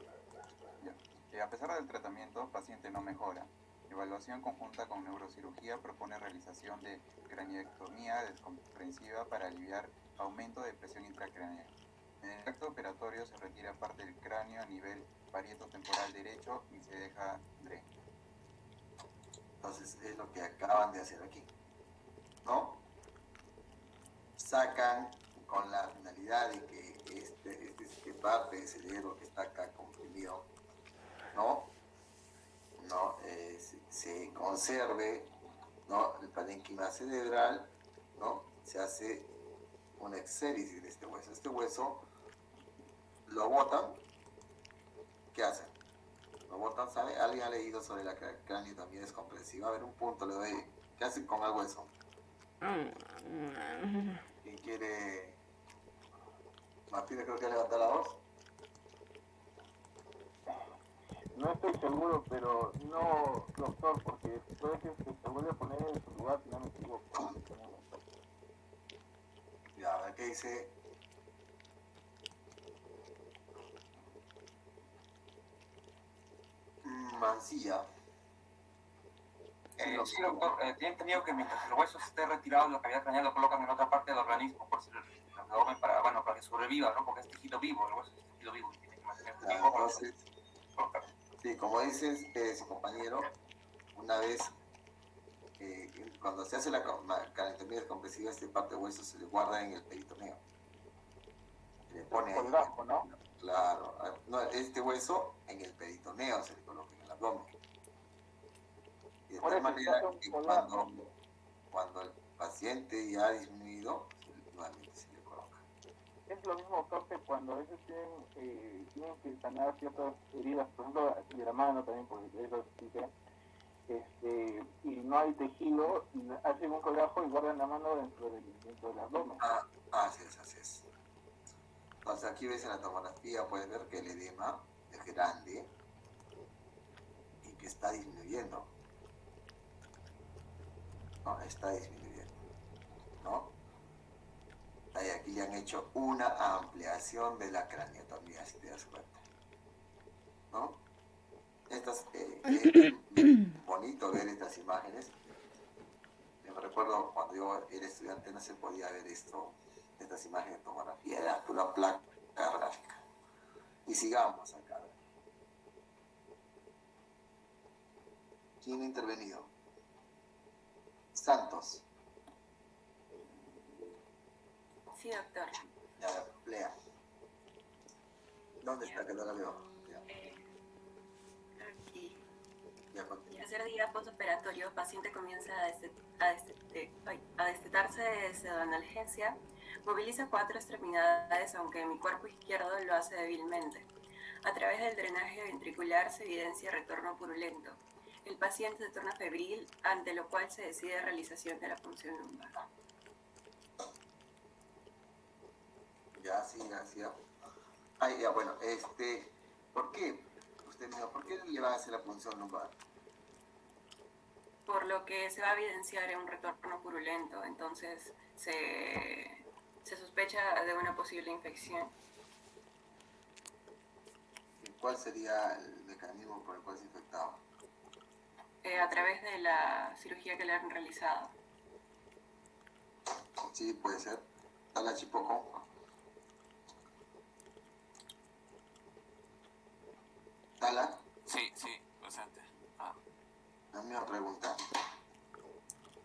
Ya. A pesar del tratamiento, paciente no mejora. Evaluación conjunta con neurocirugía propone realización de craniectomía descomprensiva para aliviar aumento de presión intracraneal. En el acto operatorio se retira parte del cráneo a nivel parieto-temporal derecho y se deja DRE. Entonces es lo que acaban de hacer aquí, ¿no? Sacan con la finalidad de que este parte del cerebro que está acá comprimido, ¿no? Se conserve, ¿no? El parénquima cerebral, ¿no? Se hace una exéresis de este hueso. Este hueso lo botan, ¿qué hacen? Lo botan, ¿sabe? ¿Alguien ha leído sobre la craneotomía descomprensiva? A ver, un punto le doy. ¿Qué hacen con el hueso? ¿Quién quiere? Martínez creo que levanta la voz. No estoy seguro, pero no, doctor, porque puede que se vuelva a poner en su lugar si no me equivoco. Ya, a ver qué dice. Mancilla. Sí, doctor, tiene entendido que mientras el hueso esté retirado de la cavidad craneal lo colocan en otra parte del organismo por si el abdomen para que sobreviva, ¿no? Porque es tejido vivo, el hueso es tejido vivo y tiene que mantenerse vivo. Entonces, sí, como dices, su compañero, una vez cuando se hace la craneotomía descompresiva, este parte de hueso se le guarda en el peritoneo. Le pone ahí, ¿no? Claro, no, este hueso en el peritoneo se le coloca en el abdomen. Y de tal manera que cuando el paciente ya ha disminuido, nuevamente se le coloca. Es lo mismo, doctor, que cuando a veces tienen que sanar ciertas heridas, por ejemplo, de la mano también, porque eso expliqué, y no hay tejido, hacen un collajo y guardan la mano dentro del abdomen. Así es. Entonces aquí ves en la tomografía, puedes ver que el edema es grande y que está disminuyendo. No, está disminuyendo, ¿no? Aquí le han hecho una ampliación de la craneotomía, si te das cuenta, ¿no? Es bonito ver estas imágenes. Me recuerdo cuando yo era estudiante no se podía ver estas imágenes de tomografía, era pura placa gráfica. Y sigamos acá. ¿Quién ha intervenido? Santos. Sí, doctor. Ya, lea. ¿Dónde está que no la veo? Aquí. Ya, continúa. Tercer día postoperatorio, paciente comienza a destetarse de pseudoanalgesia, moviliza 4 extremidades, aunque mi cuerpo izquierdo lo hace débilmente. A través del drenaje ventricular se evidencia retorno purulento. El paciente se torna febril, ante lo cual se decide realización de la punción lumbar. Ya, sí. Ya, bueno, ¿por qué? Usted me dijo, ¿por qué le va a hacer la punción lumbar? Por lo que se va a evidenciar un retorno purulento, entonces se sospecha de una posible infección. ¿Y cuál sería el mecanismo por el cual se ha infectado? A través de la cirugía que le han realizado. Sí, puede ser. Tala Chipoco. ¿Tala? Sí, presente. La misma pregunta.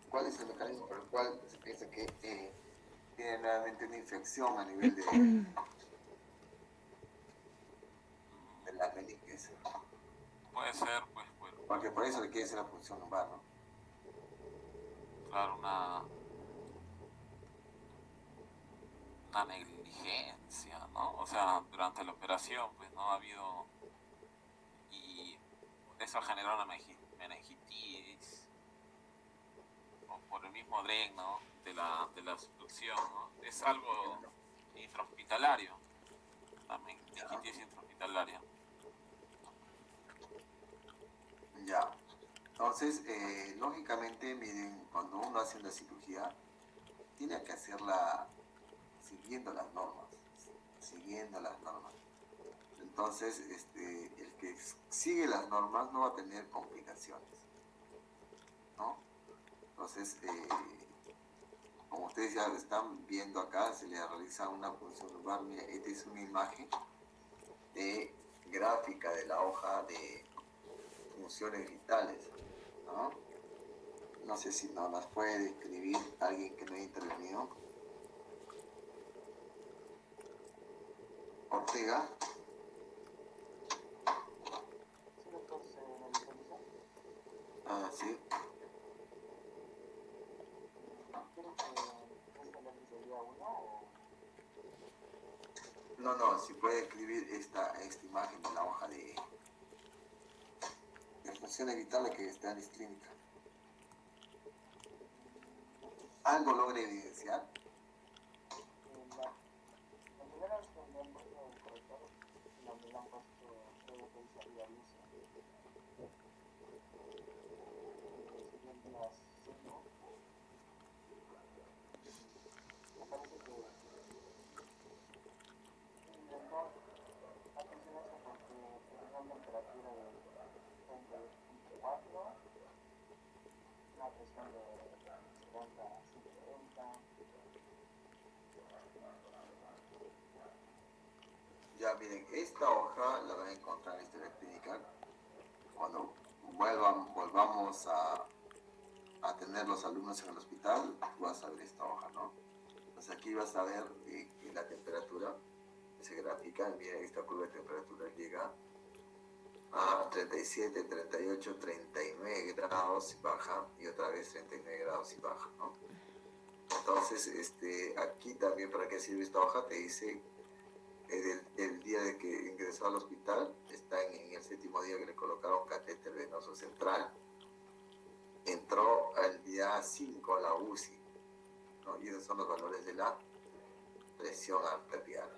¿Cuál es el mecanismo por el cual se piensa que tiene nuevamente una infección a nivel de la meninges? Puede ser, pues, porque por eso le quiere hacer la punción lumbar, ¿no? Claro, una negligencia, ¿no? O sea, durante la operación, pues, no ha habido, y eso generó una meningitis, o por el mismo DREN, ¿no? De la obstrucción, ¿no? es algo intrahospitalario, también meningitis intrahospitalaria. Ya. Entonces, lógicamente, miren, cuando uno hace una cirugía, tiene que hacerla siguiendo las normas. Entonces, el que sigue las normas no va a tener complicaciones, ¿no? Entonces, como ustedes ya están viendo acá, se le realiza una punción lumbar. Mira, esta es una imagen de gráfica de la hoja de funciones vitales, ¿no? No sé si nos las puede describir alguien que no haya intervenido. Ortega. Ah, sí. No, si puede escribir esta imagen de la hoja de funciones vitales que está en clínica. ¿Algo logra evidenciar? Ya miren, esta hoja la van a encontrar en Historia Clínica. Cuando volvamos a tener los alumnos en el hospital, tú vas a ver esta hoja, ¿no? Entonces aquí vas a ver la temperatura, se grafica, miren, esta curva de temperatura llega a 37, 38, 39 grados y baja, y otra vez 39 grados y baja, ¿no? Entonces, aquí también, ¿para qué sirve esta hoja? Te dice el día de que ingresó al hospital, está en el 7º día que le colocaron catéter venoso central. Entró al día 5 a la UCI, ¿no? Y esos son los valores de la presión arterial,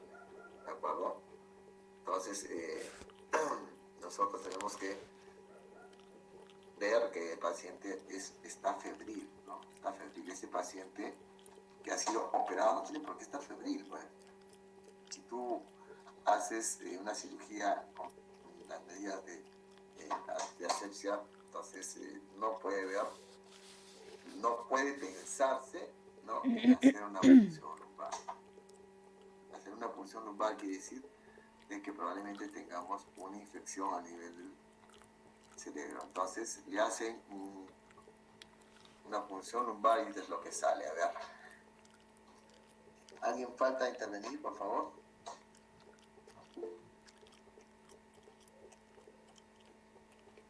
¿de acuerdo? Entonces, nosotros tenemos que ver que el paciente está febril, ¿no? Está febril. Ese paciente que ha sido operado no tiene por qué estar febril, pues. Si tú haces una cirugía con las medidas de asepsia, entonces no puede pensarse, ¿no?, en hacer una punción lumbar. Hacer una punción lumbar quiere decir de que probablemente tengamos una infección a nivel del cerebro. Entonces le hacen una punción lumbar y es lo que sale. A ver, ¿alguien falta intervenir, por favor?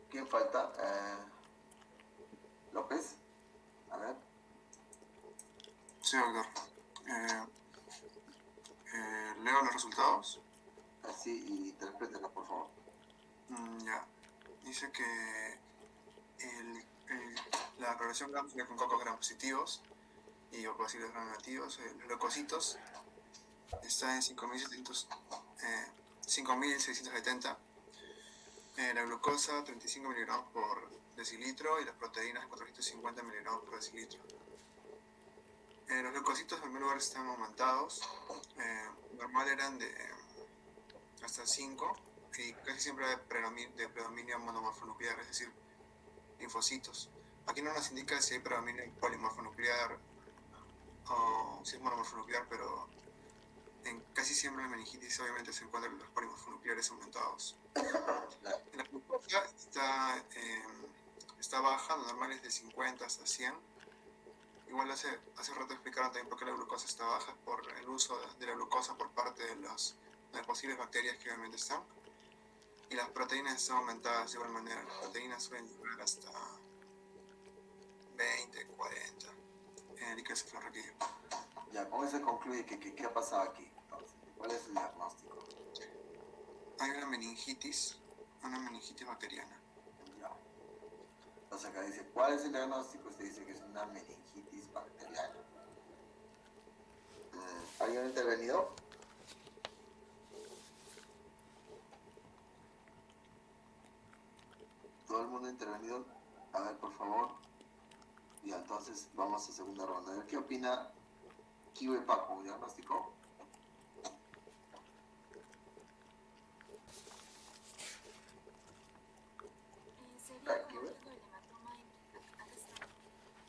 ¿Quién falta? López. A ver. Sí, doctor. Leo los resultados. Así, y interprételo, por favor. Ya. Dice que la correlación gráfica con cocos gram positivos y ococitos gram negativos, los leucocitos, está en 5.670. La glucosa 35 miligramos por decilitro y las proteínas 450 miligramos por decilitro. Los leucocitos en primer lugar están aumentados. Normal eran de hasta 5 y casi siempre de predominio monomorfonuclear, es decir, linfocitos. Aquí no nos indica si hay predominio polimorfonuclear o si es monomorfonuclear, pero casi siempre en la meningitis obviamente se encuentran los polimorfonucleares aumentados. La glucosa está baja, lo normal es de 50 hasta 100. Igual hace rato explicaron también por qué la glucosa está baja, por el uso de la glucosa por parte de las posibles bacterias que obviamente están. Y las proteínas están aumentadas de igual manera. Las proteínas suelen llegar hasta 20, 40 en el líquido cefalorraquídeo. Ya, con eso concluye que ¿qué ha pasado aquí? Entonces, ¿cuál es el diagnóstico? Hay una meningitis bacteriana. Ya. Entonces acá dice, ¿cuál es el diagnóstico? Usted dice que es una meningitis bacteriana. ¿Alguien ha intervenido? ¿Todo el mundo ha intervenido? A ver, por favor. Y entonces vamos a segunda ronda. A ver, ¿qué opina Kiwe Paco? ¿Diagnóstico? Sería como digo, el hematoma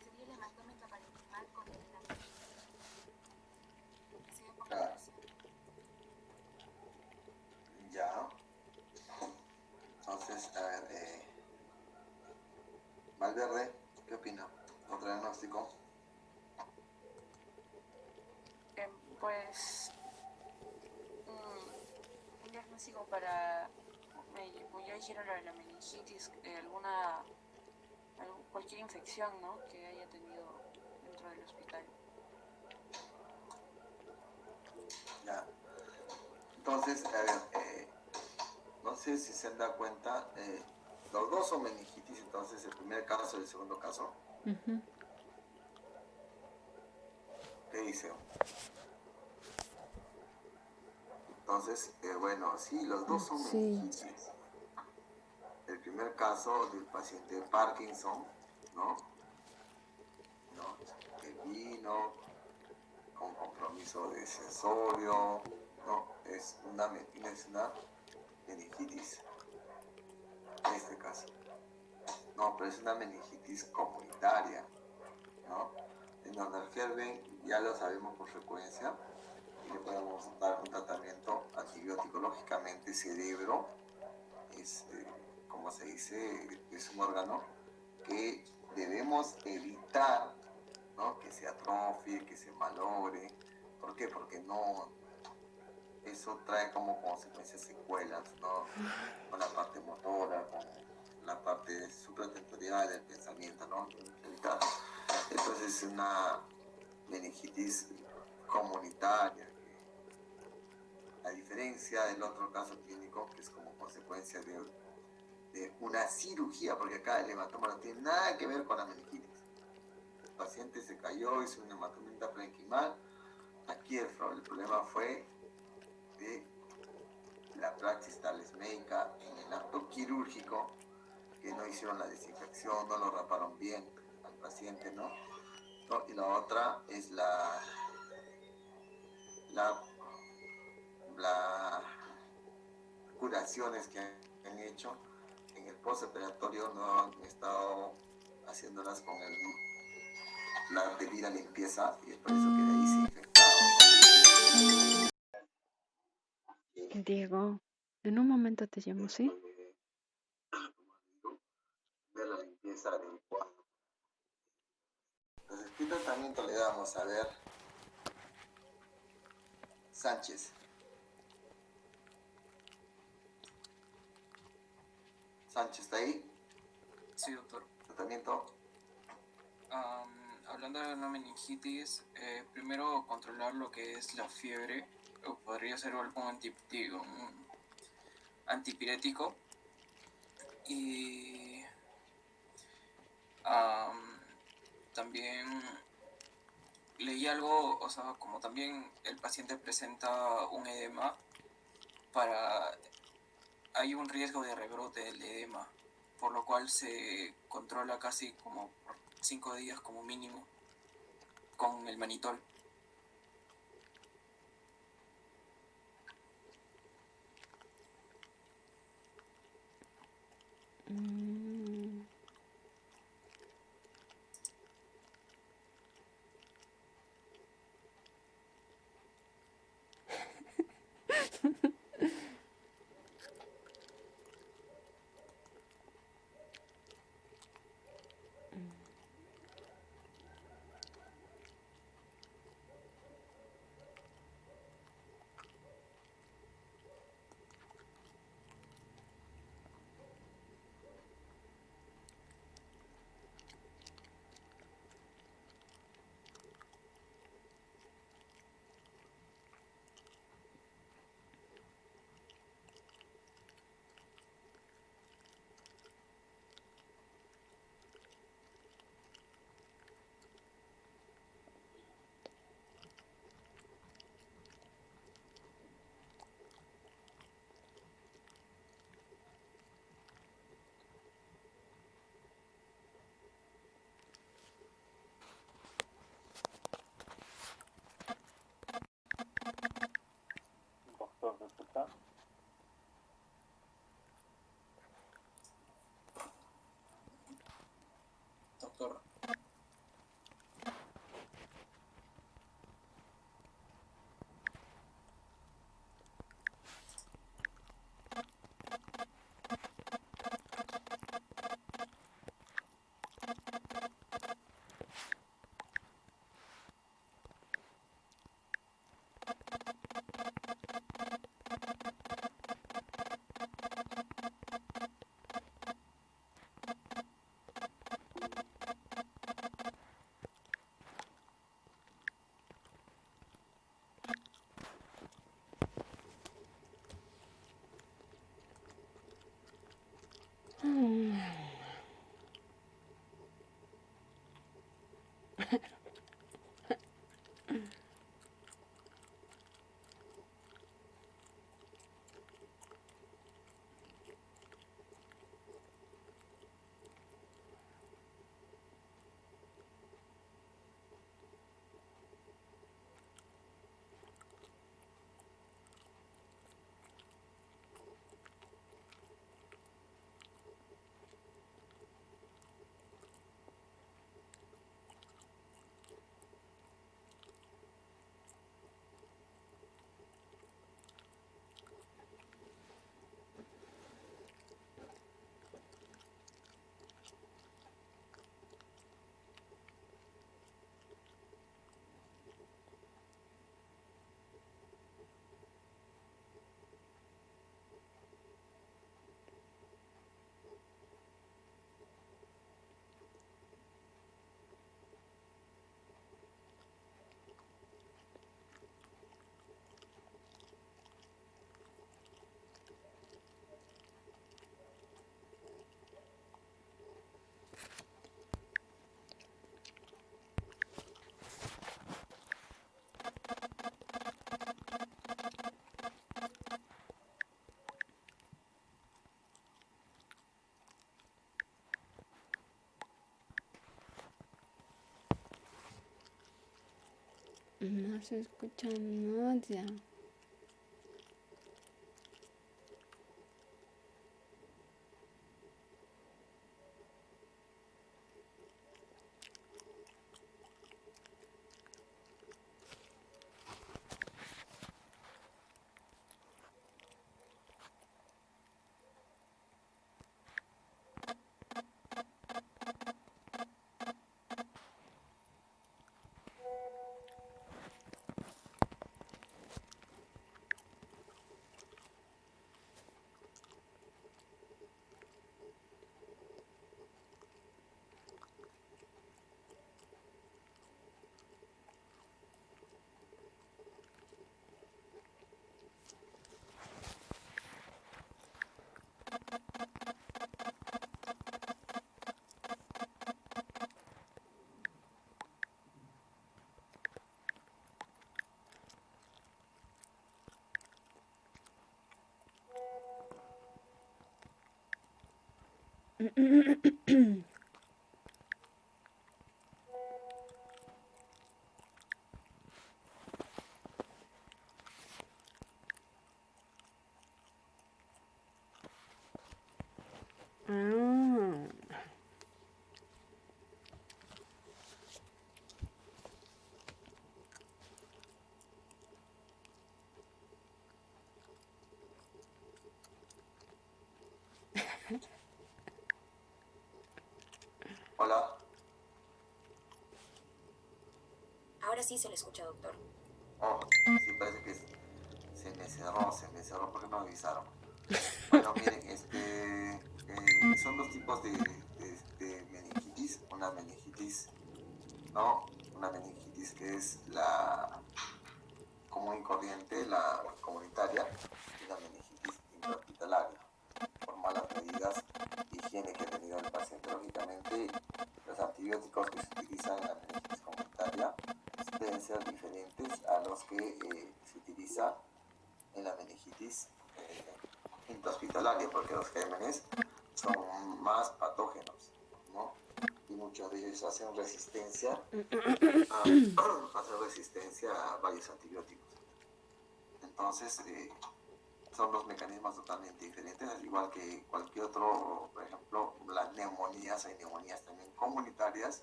sería el hematoma intraparenquimal con el Ya. Entonces, a ver, Valverde, ¿qué opina? ¿Otro diagnóstico? Pues un diagnóstico para, como ya dijeron lo de la meningitis, cualquier infección, ¿no?, que haya tenido dentro del hospital. Ya. Entonces, a ver, no sé si se han dado cuenta, los dos son meningitis, entonces el primer caso y el segundo caso. ¿Qué dice? Entonces, bueno, sí, los dos son meningitis. El primer caso del paciente de Parkinson, ¿no? Que vino con compromiso de sensorio, ¿no? Es una meningitis, en este caso. No, pero es una meningitis comunitaria, ¿no? En donde el germen ya lo sabemos por frecuencia y le podemos dar un tratamiento antibiótico. Lógicamente, cerebro es, como se dice, es un órgano que debemos evitar, ¿no?, que se atrofie, que se malogre. ¿Por qué? Porque no, eso trae como consecuencia secuelas, ¿no?, con la parte motora, con la parte supratentorial del pensamiento, ¿no? Entonces es una meningitis comunitaria, a diferencia del otro caso clínico, que es como consecuencia de una cirugía, porque acá el hematoma no tiene nada que ver con la meningitis. El paciente se cayó, hizo un hematoma intraparenquimal. Aquí el problema fue de la praxis talismédica en el acto quirúrgico, que no hicieron la desinfección, no lo raparon bien al paciente, ¿no? Y la otra es las curaciones que han hecho en el postoperatorio, no han estado haciéndolas con la debida limpieza, y es por eso que de ahí se ha infectado. Diego, en un momento te llamo, ¿sí? De la limpieza adecuada. Entonces, ¿qué tratamiento le damos? A ver, Sánchez. Sánchez, ¿está ahí? Sí, doctor. ¿Tratamiento? Hablando de una meningitis, primero controlar lo que es la fiebre, o podría ser algún antipirético, y también leí algo, o sea, como también el paciente presenta un edema, hay un riesgo de rebrote del edema, por lo cual se controla casi como por 5 días como mínimo con el manitol. No se escucha nada. Hola. Ahora sí se le escucha, doctor. Oh, sí, parece que se me cerró porque no me avisaron. Bueno, miren, son dos tipos de meningitis. Una meningitis, ¿no? Una meningitis que es la común y corriente, la comunitaria, y la meningitis intrahospitalaria, por malas medidas de higiene que ha tenido el paciente. Lógicamente, los antibióticos que se utilizan en la meningitis comunitaria deben ser diferentes a los que se utiliza en la meningitis intrahospitalaria, porque los gérmenes son más patógenos, ¿no? Y muchos de ellos hacen resistencia a varios antibióticos. Entonces, son dos mecanismos totalmente diferentes, al igual que cualquier otro. Por ejemplo, las neumonías, hay neumonías también comunitarias,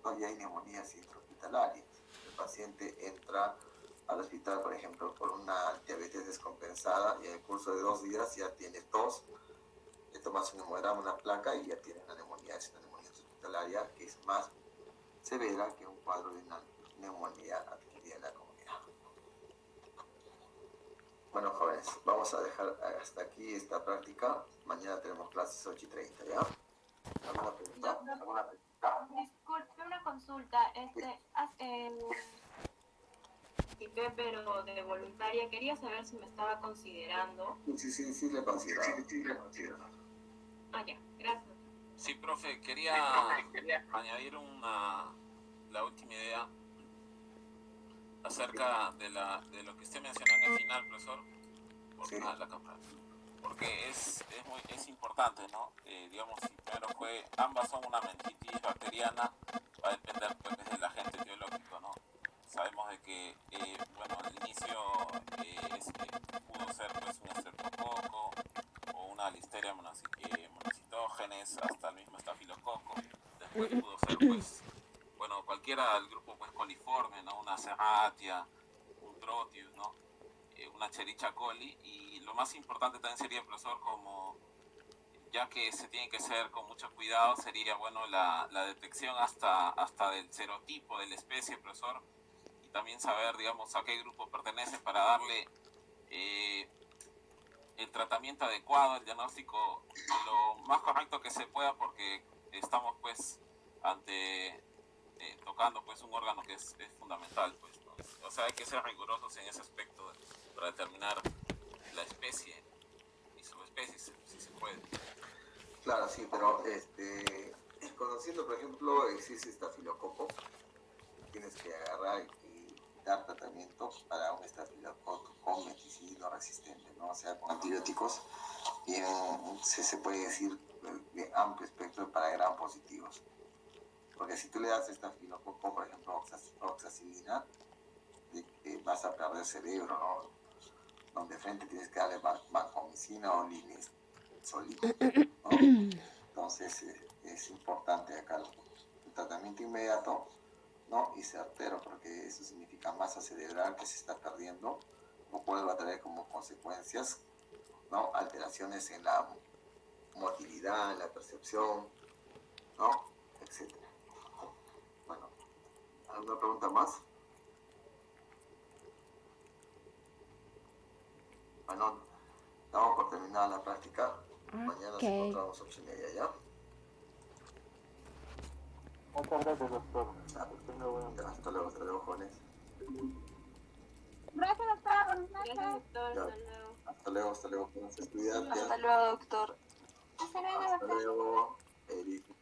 ¿no? Y hay neumonías intrahospitalarias. El paciente entra al hospital, por ejemplo, por una diabetes descompensada y en el curso de 2 días ya tiene tos, le tomas un hemograma, una placa y ya tiene una neumonía. Es una neumonía hospitalaria que es más severa que un cuadro de una neumonía adquirida en la comunidad. Bueno, jóvenes, vamos a dejar hasta aquí esta práctica. Mañana tenemos clases 8:30, ¿ya? ¿Alguna pregunta? Disculpe, una consulta. Pero de voluntaria, quería saber si me estaba considerando. Sí, le considero. Ah, ya, gracias. Sí, profe, quería añadir la última idea acerca de lo que usted mencionó en el final, profesor, porque es importante, ¿no? Digamos, si primero ambas son una meningitis bacteriana, va a depender pues del agente etiológico, ¿no? Sabemos de que, bueno, al inicio pudo ser pues un estreptococo o una listeria monocitógenes, hasta el mismo estafilococo. Después pudo ser pues, bueno, cualquiera del grupo pues coliforme, ¿no? Una Serratia, un Trotius, ¿no? Una Escherichia coli. Y lo más importante también sería, profesor, como ya que se tiene que hacer con mucho cuidado, sería bueno la detección hasta del serotipo de la especie, profesor, y también saber, digamos, a qué grupo pertenece para darle el tratamiento adecuado, el diagnóstico lo más correcto que se pueda, porque estamos pues tocando pues un órgano que es fundamental, pues, ¿no? O sea, hay que ser rigurosos en ese aspecto para determinar la especie y subespecies, si se puede. Claro, sí, pero conociendo, por ejemplo, existe estafilococo, tienes que agarrar y dar tratamiento para un estafilococo con meticilino resistente, ¿no? O sea, con antibióticos, y se puede decir de amplio espectro para gram positivos. Porque si tú le das estafilococo, por ejemplo, oxacilina, vas a perder cerebro, ¿no? Donde frente tienes que darle vancomicina o linezolida, ¿no? Entonces es importante acá el tratamiento inmediato, ¿no? Y certero, porque eso significa masa cerebral que se está perdiendo, lo cual va a traer como consecuencias, ¿no? Alteraciones en la motilidad, en la percepción, ¿no? Etcétera. Bueno, ¿alguna pregunta más? Bueno, estamos por terminar la práctica. Mañana nos encontramos 8:30, ¿ya? Muchas gracias, doctor. Hasta luego, jóvenes. Gracias, doctor. Buenas noches. Gracias, doctor. Ya. Hasta luego, pónganse a estudiar. Hasta luego, doctor. Hasta luego, Hasta doctor. luego, Eric.